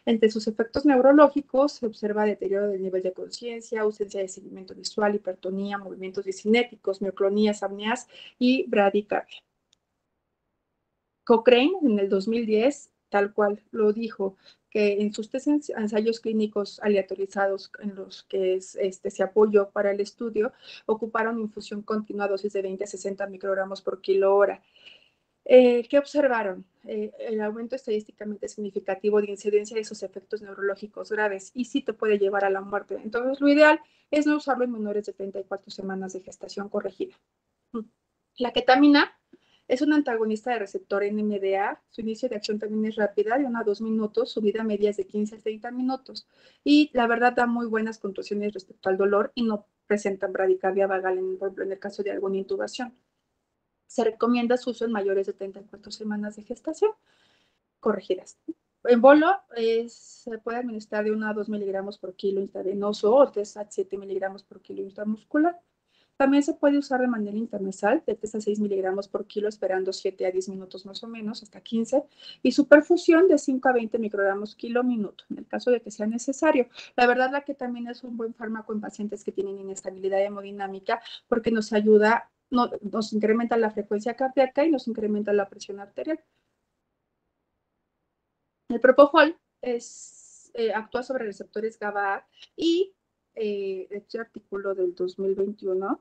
Entre sus efectos neurológicos se observa deterioro del nivel de conciencia, ausencia de seguimiento visual, hipertonía, movimientos discinéticos, mioclonías, apneas y bradicardia. Cochrane en el 2010, tal cual lo dijo, que en sus ensayos clínicos aleatorizados en los que se apoyó para el estudio, ocuparon infusión continua a dosis de 20 a 60 microgramos por kilo hora. ¿Qué observaron? El aumento estadísticamente significativo de incidencia de esos efectos neurológicos graves y sí te puede llevar a la muerte. Entonces, lo ideal es no usarlo en menores de 34 semanas de gestación corregida. La ketamina es un antagonista de receptor NMDA. Su inicio de acción también es rápida, de 1 a 2 minutos. Su vida media es de 15 a 30 minutos. Y la verdad da muy buenas puntuaciones respecto al dolor y no presentan bradicardia vagal, por ejemplo, en el caso de alguna intubación. Se recomienda su uso en mayores de 34 semanas de gestación corregidas. En bolo se puede administrar de 1 a 2 miligramos por kilo intravenoso o 3 a 7 miligramos por kilo intramuscular. También se puede usar de manera intranasal, de 3 a 6 miligramos por kilo, esperando 7 a 10 minutos más o menos, hasta 15, y su perfusión de 5 a 20 microgramos kilo minuto, en el caso de que sea necesario. La verdad, la que también es un buen fármaco en pacientes que tienen inestabilidad hemodinámica, porque nos ayuda, nos incrementa la frecuencia cardíaca y nos incrementa la presión arterial. El propofol actúa sobre receptores GABA y este artículo del 2021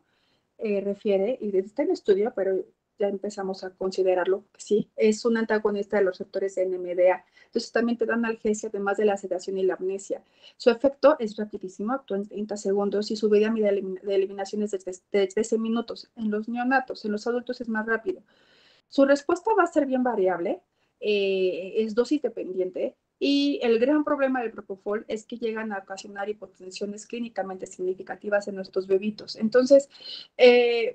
refiere, y está en estudio, pero ya empezamos a considerarlo, sí, es un antagonista de los receptores de NMDA. Entonces también te da analgesia, además de la sedación y la amnesia. Su efecto es rapidísimo, actúa en 30 segundos y su vida media de eliminación es de 13 minutos. En los neonatos, en los adultos es más rápido. Su respuesta va a ser bien variable, es dosis dependiente, y el gran problema del propofol es que llegan a ocasionar hipotensiones clínicamente significativas en nuestros bebitos. Entonces,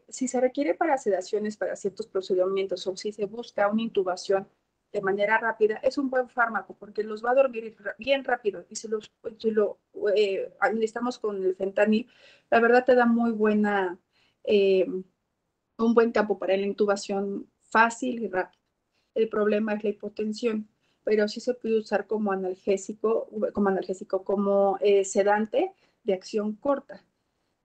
si se requiere para sedaciones, para ciertos procedimientos, o si se busca una intubación de manera rápida, es un buen fármaco porque los va a dormir bien rápido. Y si lo administramos con el fentanil, la verdad te da muy buena, un buen campo para la intubación fácil y rápido. El problema es la hipotensión, pero sí se puede usar como sedante de acción corta.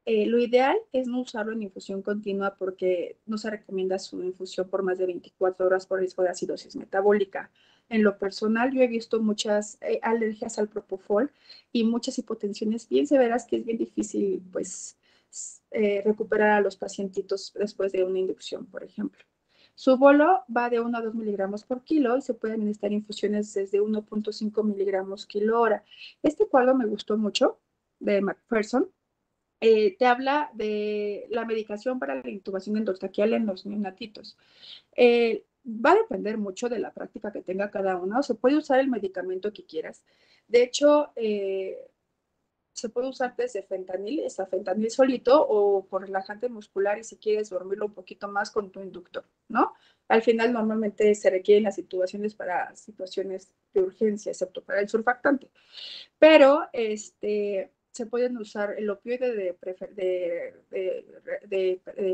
Lo ideal es no usarlo en infusión continua porque no se recomienda su infusión por más de 24 horas por riesgo de acidosis metabólica. En lo personal, yo he visto muchas alergias al propofol y muchas hipotensiones bien severas que es bien difícil, pues, recuperar a los pacientitos después de una inducción, por ejemplo. Su bolo va de 1 a 2 miligramos por kilo y se puede administrar infusiones desde 1.5 miligramos kilo hora. Este cuadro me gustó mucho, de McPherson. Te habla de la medicación para la intubación endotraqueal en los neonatitos. Va a depender mucho de la práctica que tenga cada uno. Se puede usar el medicamento que quieras. De hecho, se puede usar desde fentanil, hasta fentanil solito o por relajante muscular y si quieres dormirlo un poquito más con tu inductor, ¿no? Al final normalmente se requieren las situaciones para situaciones de urgencia, excepto para el surfactante. Pero se pueden usar el opioide de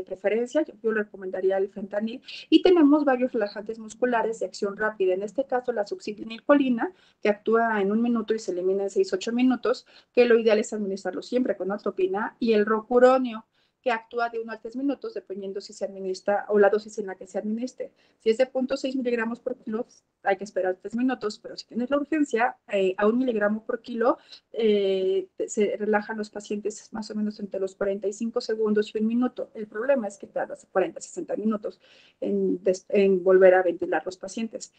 preferencia, yo le recomendaría el fentanil, y tenemos varios relajantes musculares de acción rápida, en este caso la succinilcolina, que actúa en 1 minuto y se elimina en 6-8 minutos, que lo ideal es administrarlo siempre con atropina, y el rocuronio, que actúa de 1 a 3 minutos, dependiendo si se administra o la dosis en la que se administre. Si es de 0.6 miligramos por kilo, hay que esperar 3 minutos, pero si tienes la urgencia, a 1 miligramo por kilo, se relajan los pacientes más o menos entre los 45 segundos y 1 minuto. El problema es que tarda 40-60 minutos en volver a ventilar los pacientes.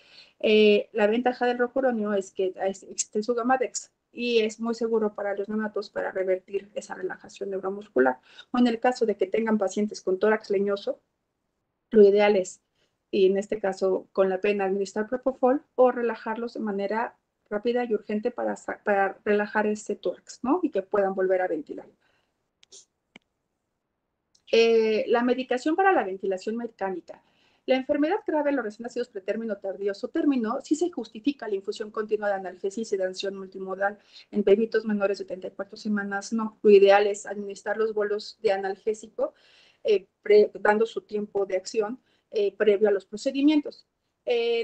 La ventaja del rocuronio es que existe su Gamadex y es muy seguro para los neonatos para revertir esa relajación neuromuscular. O en el caso de que tengan pacientes con tórax leñoso, lo ideal es, y en este caso con la pena, administrar propofol o relajarlos de manera rápida y urgente para relajar ese tórax, ¿no? Y que puedan volver a ventilar. La medicación para la ventilación mecánica. La enfermedad grave en los recién nacidos pretérmino, tardíos o término sí se justifica la infusión continua de analgesia y sedación multimodal. En bebitos menores de 34 semanas no. Lo ideal es administrar los bolos de analgésico dando su tiempo de acción previo a los procedimientos.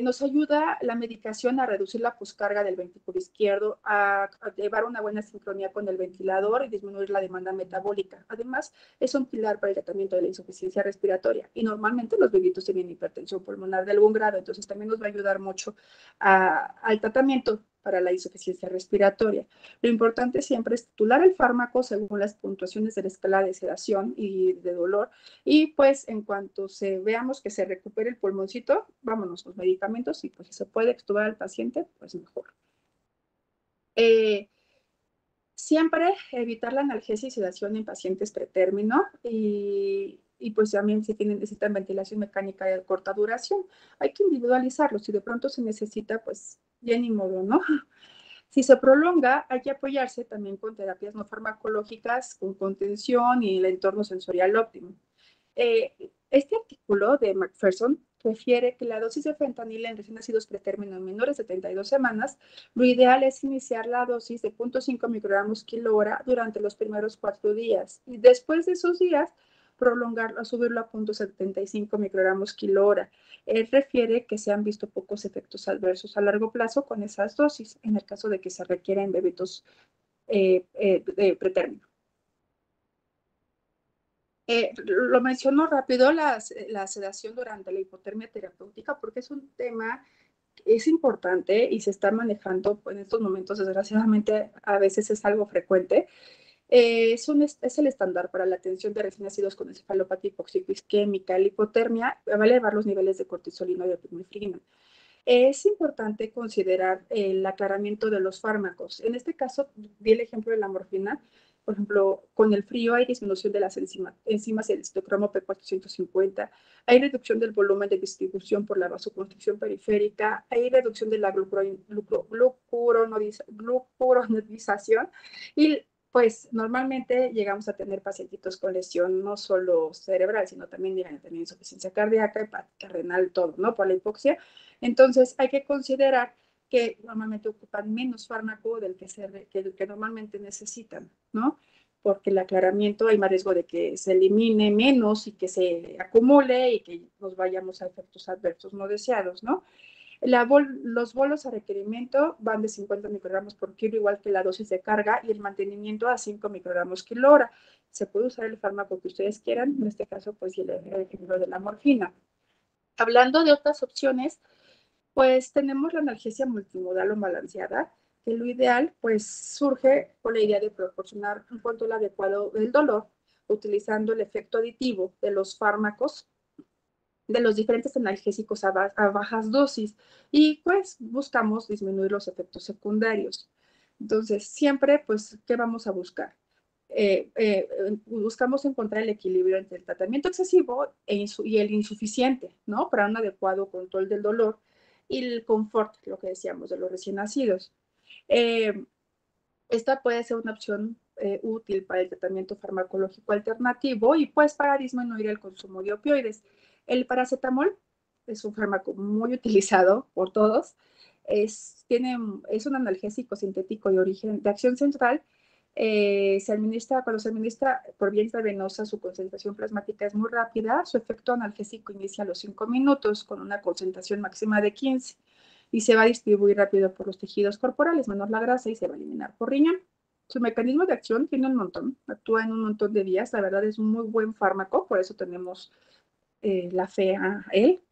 Nos ayuda la medicación a reducir la poscarga del ventrículo izquierdo, a llevar una buena sincronía con el ventilador y disminuir la demanda metabólica. Además, es un pilar para el tratamiento de la insuficiencia respiratoria y normalmente los bebitos tienen hipertensión pulmonar de algún grado, entonces también nos va a ayudar mucho al tratamiento para la insuficiencia respiratoria. Lo importante siempre es titular el fármaco según las puntuaciones de la escala de sedación y de dolor y pues en cuanto veamos que se recupere el pulmoncito, vámonos los medicamentos y pues si se puede extubar al paciente, pues mejor. Siempre evitar la analgesia y sedación en pacientes pretérmino y pues también si necesitan ventilación mecánica de corta duración. Hay que individualizarlo. Si de pronto se necesita, pues ya ni modo, ¿no? Si se prolonga, hay que apoyarse también con terapias no farmacológicas, con contención y el entorno sensorial óptimo. Este artículo de McPherson refiere que la dosis de fentanil en recién nacidos pretérmino menores de 32 semanas, lo ideal es iniciar la dosis de 0.5 microgramos kilo hora durante los primeros 4 días y después de esos días prolongarlo, subirlo a 0.75 microgramos kilo hora. Él refiere que se han visto pocos efectos adversos a largo plazo con esas dosis, en el caso de que se requieran bebitos de pretérmino. Lo menciono rápido, la sedación durante la hipotermia terapéutica, porque es un tema que es importante y se está manejando en estos momentos, desgraciadamente, a veces es algo frecuente. Es el estándar para la atención de recién nacidos con encefalopatía hipoxico-isquémica. La hipotermia va a elevar los niveles de cortisolina y epinefrina. Es importante considerar el aclaramiento de los fármacos. En este caso, di el ejemplo de la morfina. Por ejemplo, con el frío hay disminución de las enzimas del citocromo P450, hay reducción del volumen de distribución por la vasoconstricción periférica, hay reducción de la glucuronización y pues normalmente llegamos a tener pacientitos con lesión no solo cerebral, sino también llegan a tener insuficiencia cardíaca, hepática, renal, todo, ¿no? Por la hipoxia. Entonces, hay que considerar que normalmente ocupan menos fármaco del que normalmente necesitan, ¿no? Porque el aclaramiento hay más riesgo de que se elimine menos y que se acumule y que nos vayamos a efectos adversos no deseados, ¿no? Los bolos a requerimiento van de 50 microgramos por kilo, igual que la dosis de carga, y el mantenimiento a 5 microgramos kilo hora. Se puede usar el fármaco que ustedes quieran, en este caso, pues, el ejemplo de la morfina. Hablando de otras opciones, pues tenemos la analgesia multimodal o balanceada, que lo ideal pues surge con la idea de proporcionar un control adecuado del dolor, utilizando el efecto aditivo de los fármacos, de los diferentes analgésicos a bajas dosis y pues buscamos disminuir los efectos secundarios. Entonces, siempre pues, ¿qué vamos a buscar? Buscamos encontrar el equilibrio entre el tratamiento excesivo y el insuficiente, ¿no? Para un adecuado control del dolor y el confort, lo que decíamos, de los recién nacidos. Esta puede ser una opción útil para el tratamiento farmacológico alternativo y pues para disminuir el consumo de opioides. El paracetamol es un fármaco muy utilizado por todos. Es un analgésico sintético de acción central Cuando se administra por vía intravenosa, su concentración plasmática es muy rápida, su efecto analgésico inicia a los 5 minutos con una concentración máxima de 15 y se va a distribuir rápido por los tejidos corporales, menos la grasa, y se va a eliminar por riñón. Su mecanismo de acción tiene un montón, actúa en un montón de vías, la verdad es un muy buen fármaco, por eso tenemos la fe a él.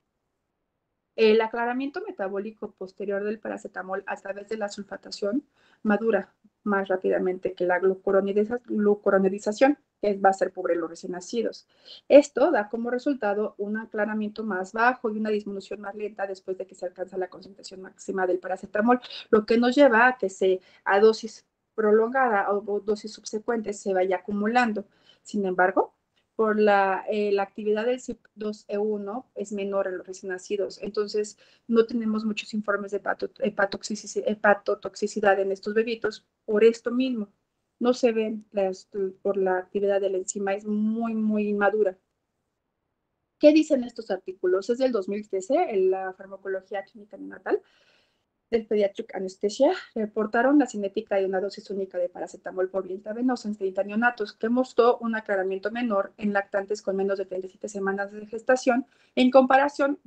El aclaramiento metabólico posterior del paracetamol a través de la sulfatación madura más rápidamente que la glucuronidalización, que va a ser pobre en los recién nacidos. Esto da como resultado un aclaramiento más bajo y una disminución más lenta después de que se alcanza la concentración máxima del paracetamol, lo que nos lleva a que a dosis prolongada o dosis subsecuentes se vaya acumulando. Sin embargo, por la actividad del CYP2E1 es menor en los recién nacidos. Entonces, no tenemos muchos informes de hepatotoxicidad en estos bebitos por esto mismo. No se ven por la actividad de la enzima, es muy, muy inmadura. ¿Qué dicen estos artículos? Es del 2013, en la farmacología clínica neonatal del Pediatric Anesthesia, reportaron la cinética de una dosis única de paracetamol por vía intravenosa en 30 neonatos, que mostró un aclaramiento menor en lactantes con menos de 37 semanas de gestación en comparación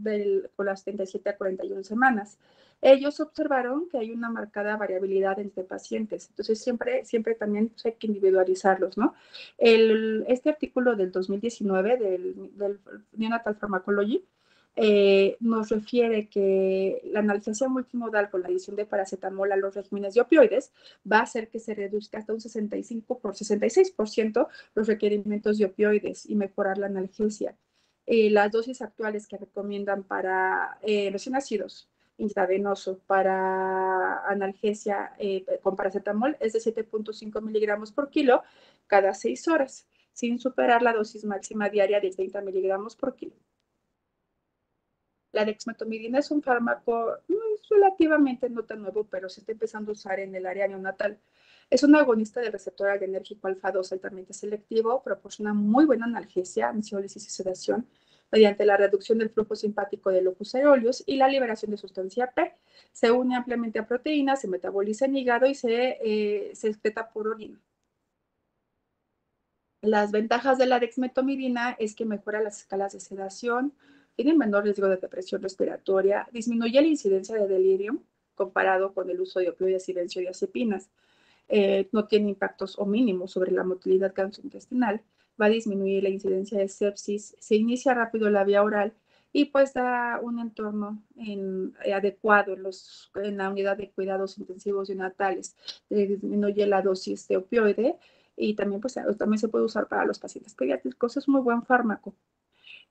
con las 37 a 41 semanas. Ellos observaron que hay una marcada variabilidad entre pacientes, entonces siempre también hay que individualizarlos, ¿no? Este artículo del 2019 del Neonatal Pharmacology nos refiere que la analgesia multimodal con la adición de paracetamol a los regímenes de opioides va a hacer que se reduzca hasta un 66% los requerimientos de opioides y mejorar la analgesia. Las dosis actuales que recomiendan para recién nacidos intravenoso para analgesia con paracetamol es de 7.5 miligramos por kilo cada 6 horas, sin superar la dosis máxima diaria de 30 miligramos por kilo. La dexmedetomidina es un fármaco relativamente no tan nuevo, pero se está empezando a usar en el área neonatal. Es un agonista del receptor adrenérgico alfa-2 altamente selectivo, proporciona muy buena analgesia, ansiólisis y sedación mediante la reducción del flujo simpático del locus aereolus y la liberación de sustancia P. Se une ampliamente a proteínas, se metaboliza en hígado y se excreta por orina. Las ventajas de la dexmedetomidina es que mejora las escalas de sedación, tiene menor riesgo de depresión respiratoria, disminuye la incidencia de delirium comparado con el uso de opioides y benzodiazepinas, no tiene impactos o mínimos sobre la motilidad gastrointestinal, va a disminuir la incidencia de sepsis, se inicia rápido la vía oral y pues da un entorno adecuado en la unidad de cuidados intensivos neonatales, disminuye la dosis de opioide y también, pues, también se puede usar para los pacientes pediátricos. Es muy buen fármaco.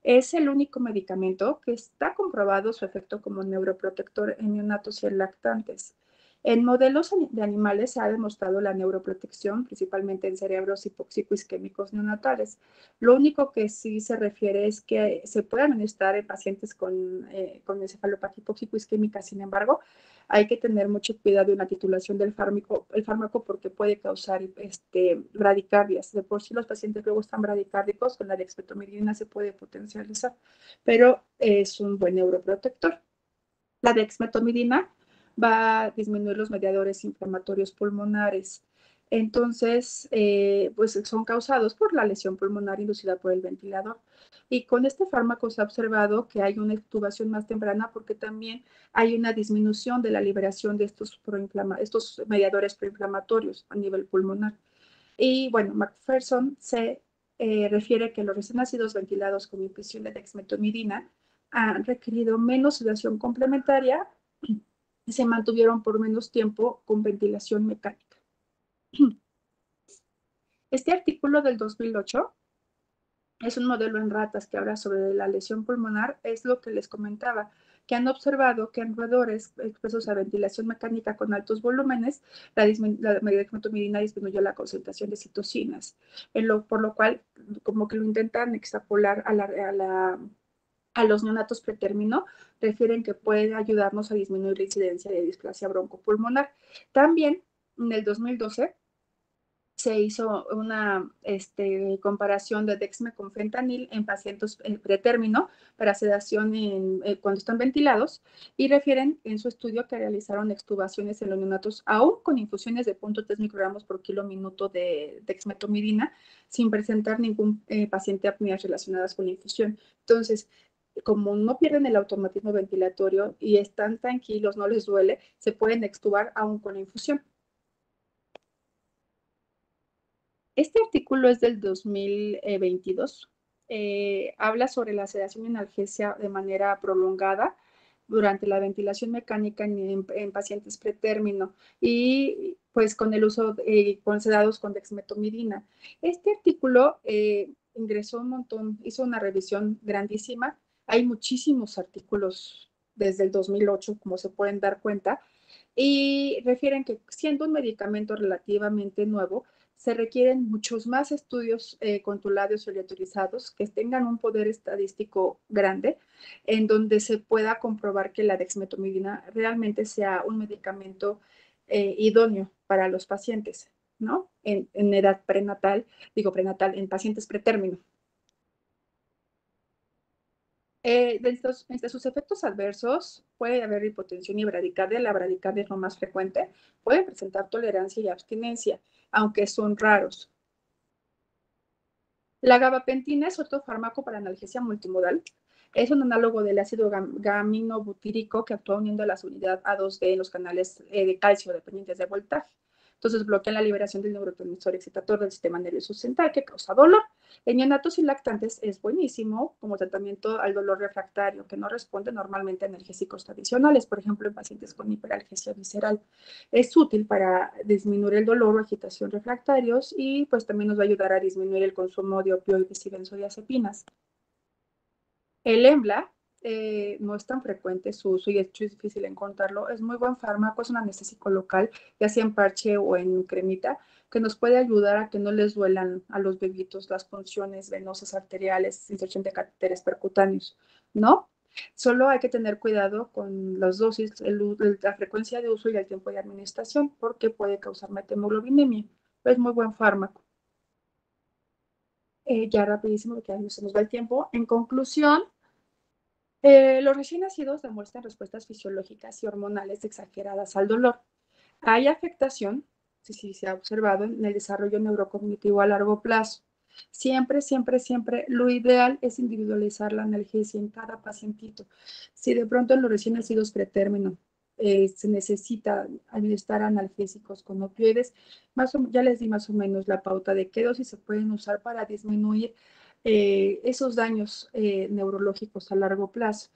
Es el único medicamento que está comprobado su efecto como neuroprotector en neonatos y en lactantes. En modelos de animales se ha demostrado la neuroprotección, principalmente en cerebros hipóxico-isquémicos neonatales. Lo único que sí se refiere es que se puede administrar en pacientes con encefalopatía hipóxico-isquémica. Sin embargo, hay que tener mucho cuidado en la titulación del fármaco porque puede causar bradicardias. De por sí los pacientes luego están bradicárdicos, con la dexmedetomidina se puede potencializar, pero es un buen neuroprotector. La dexmedetomidina va a disminuir los mediadores inflamatorios pulmonares. Entonces, pues son causados por la lesión pulmonar inducida por el ventilador. Y con este fármaco se ha observado que hay una extubación más temprana porque también hay una disminución de la liberación de estos mediadores proinflamatorios a nivel pulmonar. Y bueno, McPherson se refiere que los recién nacidos ventilados con infusión de dexmedetomidina han requerido menos sedación complementaria y se mantuvieron por menos tiempo con ventilación mecánica. Este artículo del 2008 es un modelo en ratas que habla sobre la lesión pulmonar, es lo que les comentaba, que han observado que en roedores expuestos a ventilación mecánica con altos volúmenes, la dexmedetomidina disminuyó la concentración de citocinas, por lo cual como que lo intentan extrapolar a los neonatos pretérmino, refieren que puede ayudarnos a disminuir la incidencia de displasia broncopulmonar. También en el 2012 se hizo una comparación de Dexme con fentanil en pacientes pretérmino para sedación cuando están ventilados y refieren en su estudio que realizaron extubaciones en los neonatos aún con infusiones de 0.3 microgramos por kilo minuto de dexmetomidina sin presentar ningún paciente apneas relacionadas con la infusión. Entonces, como no pierden el automatismo ventilatorio y están tranquilos, no les duele, se pueden extubar aún con la infusión. Este artículo es del 2022. Habla sobre la sedación y analgesia de manera prolongada durante la ventilación mecánica en pacientes pretérmino y pues con el uso con sedados con dexmetomidina. Este artículo ingresó un montón, hizo una revisión grandísima. Hay muchísimos artículos desde el 2008, como se pueden dar cuenta, y refieren que siendo un medicamento relativamente nuevo, se requieren muchos más estudios controlados y aleatorizados que tengan un poder estadístico grande, en donde se pueda comprobar que la dexmetomidina realmente sea un medicamento idóneo para los pacientes, ¿no? En edad prenatal, en pacientes pretérmino. Entre sus efectos adversos puede haber hipotensión y bradicardia. La bradicardia es lo más frecuente. Puede presentar tolerancia y abstinencia, aunque son raros. La gabapentina es otro fármaco para analgesia multimodal. Es un análogo del ácido gaminobutírico que actúa uniendo las unidades A2B en los canales de calcio dependientes de voltaje. Entonces bloquean la liberación del neurotransmisor excitator del sistema nervioso central que causa dolor. En neonatos y lactantes es buenísimo como tratamiento al dolor refractario que no responde normalmente a analgésicos tradicionales, por ejemplo en pacientes con hiperalgesia visceral. Es útil para disminuir el dolor o agitación refractarios y pues también nos va a ayudar a disminuir el consumo de opioides y benzodiazepinas. El EMBLA no es tan frecuente su uso y de hecho es difícil encontrarlo. Es muy buen fármaco, es un anestésico local, ya sea en parche o en cremita, que nos puede ayudar a que no les duelan a los bebitos las punciones venosas arteriales, inserción de catéteres percutáneos, ¿no? Solo hay que tener cuidado con las dosis, la frecuencia de uso y el tiempo de administración, porque puede causar metemoglobinemia. Es muy buen fármaco. Ya rapidísimo, porque ya se nos va el tiempo. En conclusión, los recién nacidos demuestran respuestas fisiológicas y hormonales exageradas al dolor. Hay afectación, si se ha observado, en el desarrollo neurocognitivo a largo plazo. Siempre, siempre, siempre, lo ideal es individualizar la analgesia en cada pacientito. Si de pronto en los recién nacidos pretérmino se necesita administrar analgésicos con opioides, ya les di más o menos la pauta de qué dosis se pueden usar para disminuir esos daños neurológicos a largo plazo.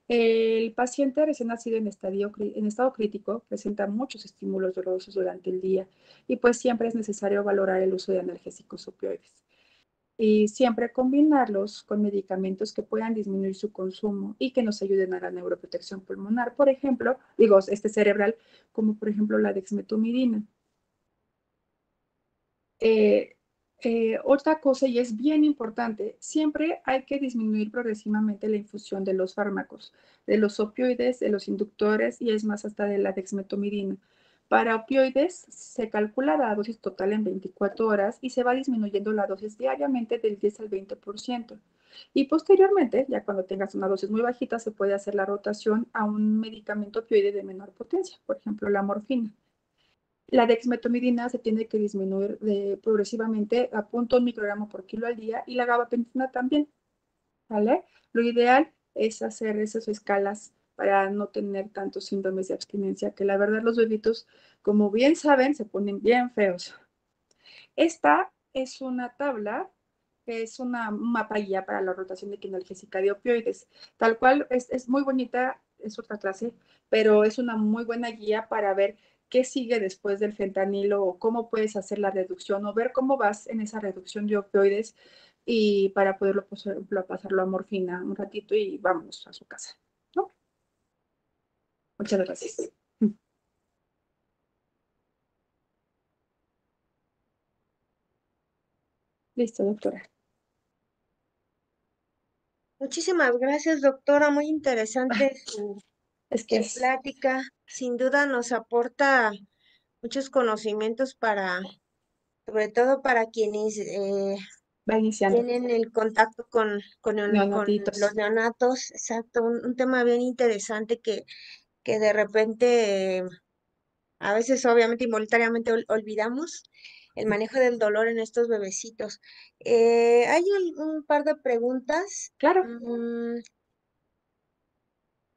El paciente recién nacido en estado crítico presenta muchos estímulos dolorosos durante el día y pues siempre es necesario valorar el uso de analgésicos opioides y siempre combinarlos con medicamentos que puedan disminuir su consumo y que nos ayuden a la neuroprotección pulmonar, por ejemplo, cerebral, como por ejemplo la dexmetomidina. Otra cosa, y es bien importante, siempre hay que disminuir progresivamente la infusión de los fármacos, de los opioides, de los inductores y es más hasta de la dexmetomidina. Para opioides se calcula la dosis total en 24 horas y se va disminuyendo la dosis diariamente del 10 al 20%. Y posteriormente, ya cuando tengas una dosis muy bajita, se puede hacer la rotación a un medicamento opioide de menor potencia, por ejemplo, la morfina. La dexmetomidina se tiene que disminuir progresivamente a 0.1 microgramo por kilo al día y la gabapentina también, ¿vale? Lo ideal es hacer esas escalas para no tener tantos síndromes de abstinencia, que la verdad los bebitos, como bien saben, se ponen bien feos. Esta es una tabla que es una mapa guía para la rotación de quinalgésica de opioides. Tal cual es muy bonita, es otra clase, pero es una muy buena guía para ver qué sigue después del fentanilo o cómo puedes hacer la reducción o ver cómo vas en esa reducción de opioides y para poderlo pasarlo a morfina un ratito y vámonos a su casa, ¿no? Muchas gracias. Listo, doctora. Muchísimas gracias, doctora. Muy interesante Es que su plática. Sin duda nos aporta muchos conocimientos para sobre todo para quienes Va iniciando. tienen el contacto con los Neonatitos. neonatos. Exacto, un tema bien interesante que de repente, a veces obviamente involuntariamente olvidamos el manejo del dolor en estos bebecitos. Hay un par de preguntas. Claro,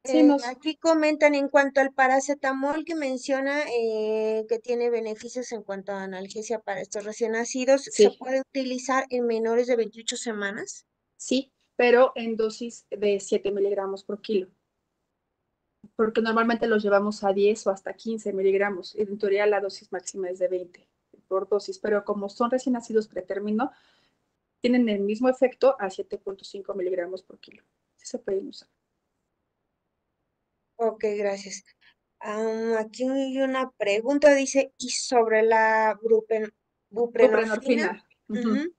sí, Aquí comentan en cuanto al paracetamol que menciona que tiene beneficios en cuanto a analgesia para estos recién nacidos. ¿Se sí, puede utilizar en menores de 28 semanas? sí, pero en dosis de 7 miligramos por kilo, porque normalmente los llevamos a 10 o hasta 15 miligramos, y en teoría la dosis máxima es de 20 por dosis, pero como son recién nacidos pretérmino, tienen el mismo efecto a 7,5 miligramos por kilo. Sí se pueden usar. Ok, gracias. Aquí hay una pregunta, dice, ¿y sobre la buprenorfina? Buprenorfina. Ujú.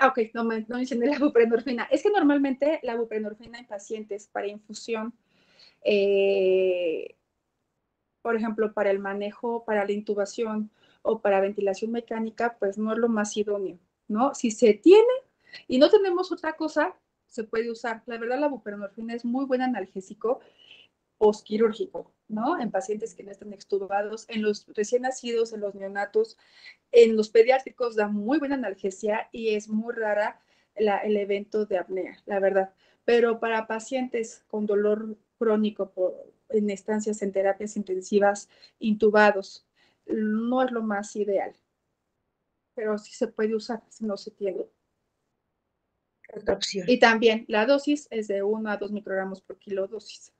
Ok, no mencioné la buprenorfina. Es que normalmente la buprenorfina en pacientes para infusión, eh, por ejemplo, para el manejo, para la intubación o para ventilación mecánica, pues no es lo más idóneo, ¿no? Si se tiene y no tenemos otra cosa, se puede usar. La verdad, la buprenorfina es muy buen analgésico postquirúrgico, ¿no? En pacientes que no están extubados, en los recién nacidos, en los neonatos, en los pediátricos da muy buena analgesia y es muy rara el evento de apnea, la verdad. Pero para pacientes con dolor crónico en estancias en terapias intensivas, intubados, no es lo más ideal, pero sí se puede usar si no se tiene. Otra opción. Y también la dosis es de 1 a 2 microgramos por kilo dosis.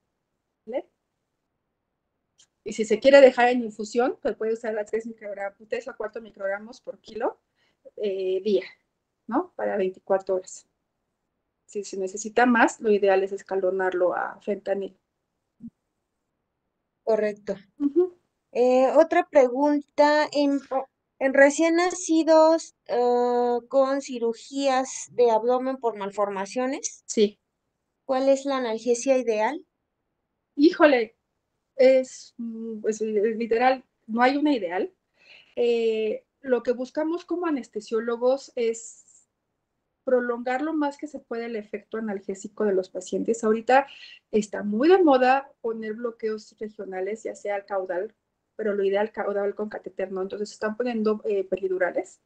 ¿Vale? Y si se quiere dejar en infusión, pues puede usar las 3 o 4 microgramos por kilo día, ¿no? Para 24 horas. Si se necesita más, lo ideal es escalonarlo a fentanil. Correcto. Ujú. Otra pregunta, en recién nacidos con cirugías de abdomen por malformaciones, Sí. ¿cuál es la analgesia ideal? Híjole, pues, literal, no hay una ideal. Lo que buscamos como anestesiólogos es prolongar lo más que se puede el efecto analgésico de los pacientes. Ahorita está muy de moda poner bloqueos regionales, ya sea al caudal, pero lo ideal caudal con catéter, ¿no? Entonces están poniendo peridurales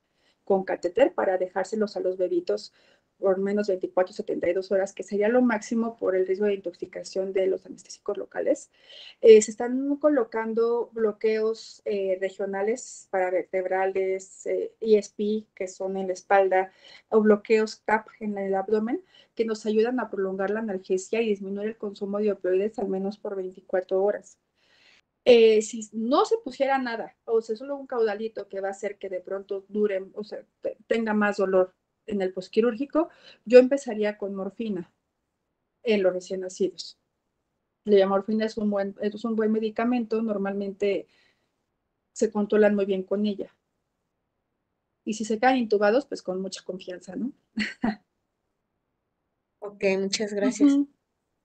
con catéter para dejárselos a los bebitos por menos 24 72 horas, que sería lo máximo por el riesgo de intoxicación de los anestésicos locales. Se están colocando bloqueos regionales para vertebrales, ESP, que son en la espalda, o bloqueos CAP en el abdomen, que nos ayudan a prolongar la analgesia y disminuir el consumo de opioides al menos por 24 horas. Si no se pusiera nada, o sea, solo un caudalito que va a hacer que de pronto dure, o sea, tenga más dolor en el posquirúrgico, yo empezaría con morfina en los recién nacidos. La morfina es un buen medicamento, normalmente se controlan muy bien con ella. Y si se caen intubados, pues con mucha confianza, ¿no? Ok, muchas gracias. Ujú.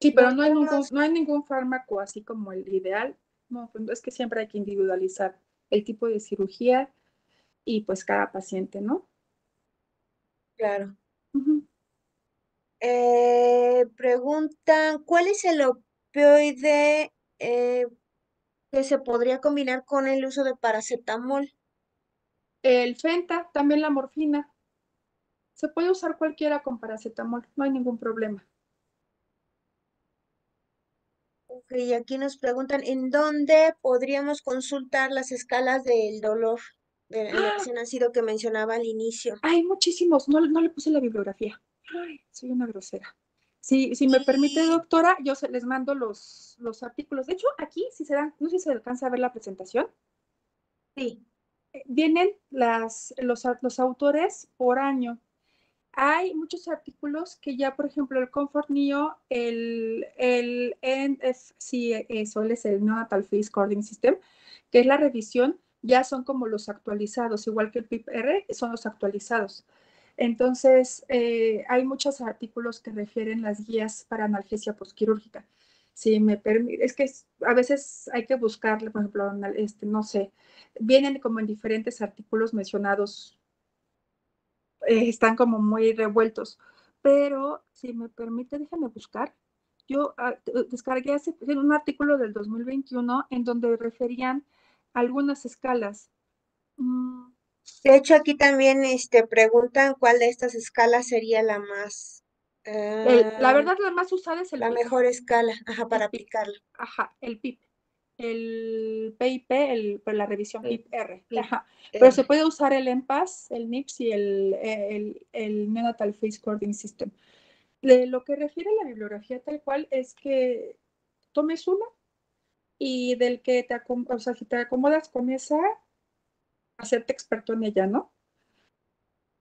Sí, pero Doctora, no hay ningún fármaco así como el ideal. No, pues es que siempre hay que individualizar el tipo de cirugía y pues cada paciente, ¿no? claro. Ujú. Preguntan, ¿cuál es el opioide que se podría combinar con el uso de paracetamol? El Fenta, también la morfina. Se puede usar cualquiera con paracetamol, no hay ningún problema. Ok, aquí nos preguntan, ¿en dónde podríamos consultar las escalas del dolor en el ¡Ah! recién nacido que mencionaba al inicio? Hay muchísimos, no le puse la bibliografía. Ay, soy una grosera. Si me permite, Y doctora, les mando los artículos. De hecho, aquí, si se dan, no sé si se alcanza a ver la presentación, sí, vienen los autores por año. Hay muchos artículos que ya, por ejemplo, el Comfort Neo, el NFC, eso es el Neonatal Phase Coordinating System, que es la revisión, ya son como los actualizados, igual que el PIP-R, son los actualizados. Entonces, hay muchos artículos que refieren las guías para analgesia postquirúrgica. Si me permite, es que a veces hay que buscarle, por ejemplo, no sé, vienen como en diferentes artículos mencionados, están como muy revueltos, pero si me permite, déjame buscar. Yo descargué hace un artículo del 2021 en donde referían algunas escalas. Mm, De hecho, aquí también preguntan cuál de estas escalas sería la más, la verdad, la más usada es el la PIP. mejor escala, ajá, El para PIP, aplicarla. ajá, el PIP. El PIP, pues la revisión El PIP-R, PIP ajá. Pero se R. puede usar el EMPAS, el NIPS y el Neonatal Face Coding System. Lo que refiere a la bibliografía tal cual es que tomes una y del que o sea, si te acomodas con esa, hacerte experto en ella, ¿no?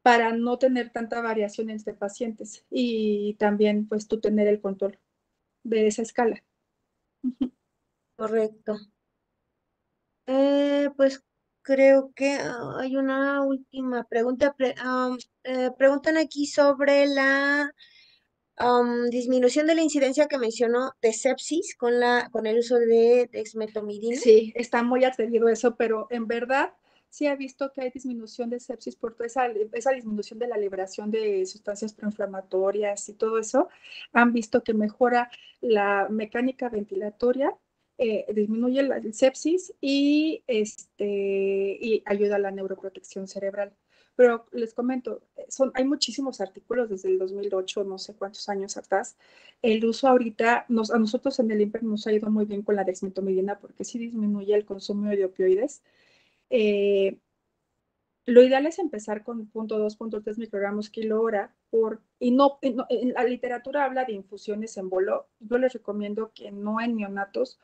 Para no tener tanta variación entre pacientes y también pues tú tener el control de esa escala. Correcto. Pues creo que hay una última pregunta. Preguntan aquí sobre la disminución de la incidencia que mencionó de sepsis con el uso de dexmetomidina. Sí, está muy atrevido eso, pero en verdad sí ha visto que hay disminución de sepsis por toda esa disminución de la liberación de sustancias proinflamatorias y todo eso. Han visto que mejora la mecánica ventilatoria, disminuye el sepsis y ayuda a la neuroprotección cerebral. Pero les comento, hay muchísimos artículos desde el 2008, no sé cuántos años atrás. El uso ahorita, a nosotros en el INPER nos ha ido muy bien con la dexmetomidina porque sí disminuye el consumo de opioides. Eh, lo ideal es empezar con 0.2, 0.3 microgramos kilo hora en la literatura habla de infusiones en bolo. Yo les recomiendo que no en neonatos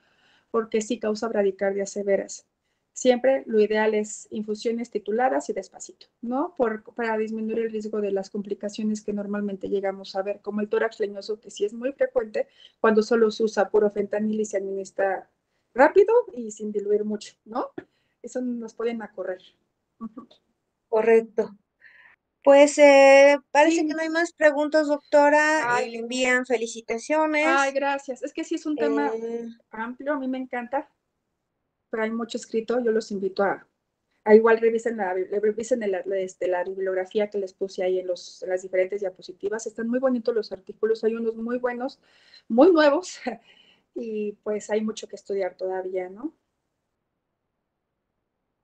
porque sí causa bradicardias severas. Siempre lo ideal es infusiones tituladas y despacito, ¿no? Para disminuir el riesgo de las complicaciones que normalmente llegamos a ver, como el tórax leñoso, que sí es muy frecuente cuando solo se usa puro fentanil y se administra rápido y sin diluir mucho, ¿no? Eso nos pueden correr. Uh-huh. Correcto. Pues parece que Sí, no hay más preguntas, doctora. ay, Le envían ay, felicitaciones. gracias. Es que sí es un tema Eh, amplio, a mí me encanta, pero hay mucho escrito, yo los invito a igual revisen la bibliografía que les puse ahí en las diferentes diapositivas. Están muy bonitos los artículos, hay unos muy buenos, muy nuevos, y pues hay mucho que estudiar todavía, ¿no?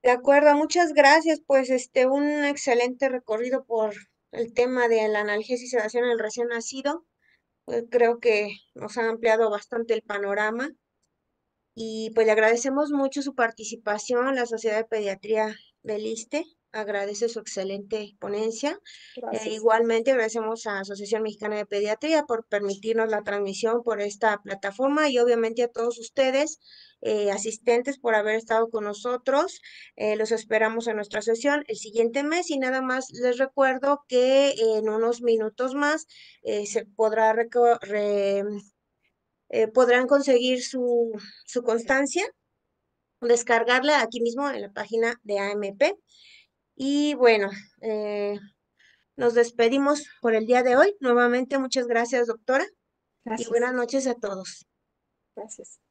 de acuerdo, muchas gracias. Pues un excelente recorrido por el tema de la analgesia y sedación en el recién nacido. Creo que nos ha ampliado bastante el panorama. Y pues le agradecemos mucho su participación. La Sociedad de Pediatría del ISSSTE agradece su excelente ponencia. Gracias. Igualmente agradecemos a Asociación Mexicana de Pediatría por permitirnos la transmisión por esta plataforma y obviamente a todos ustedes, asistentes, por haber estado con nosotros. Los esperamos en nuestra sesión el siguiente mes y nada más les recuerdo que en unos minutos más se podrá podrán conseguir su constancia, descargarla aquí mismo en la página de AMP. Y bueno, nos despedimos por el día de hoy. Nuevamente, muchas gracias, doctora, y Gracias. buenas noches a todos. Gracias.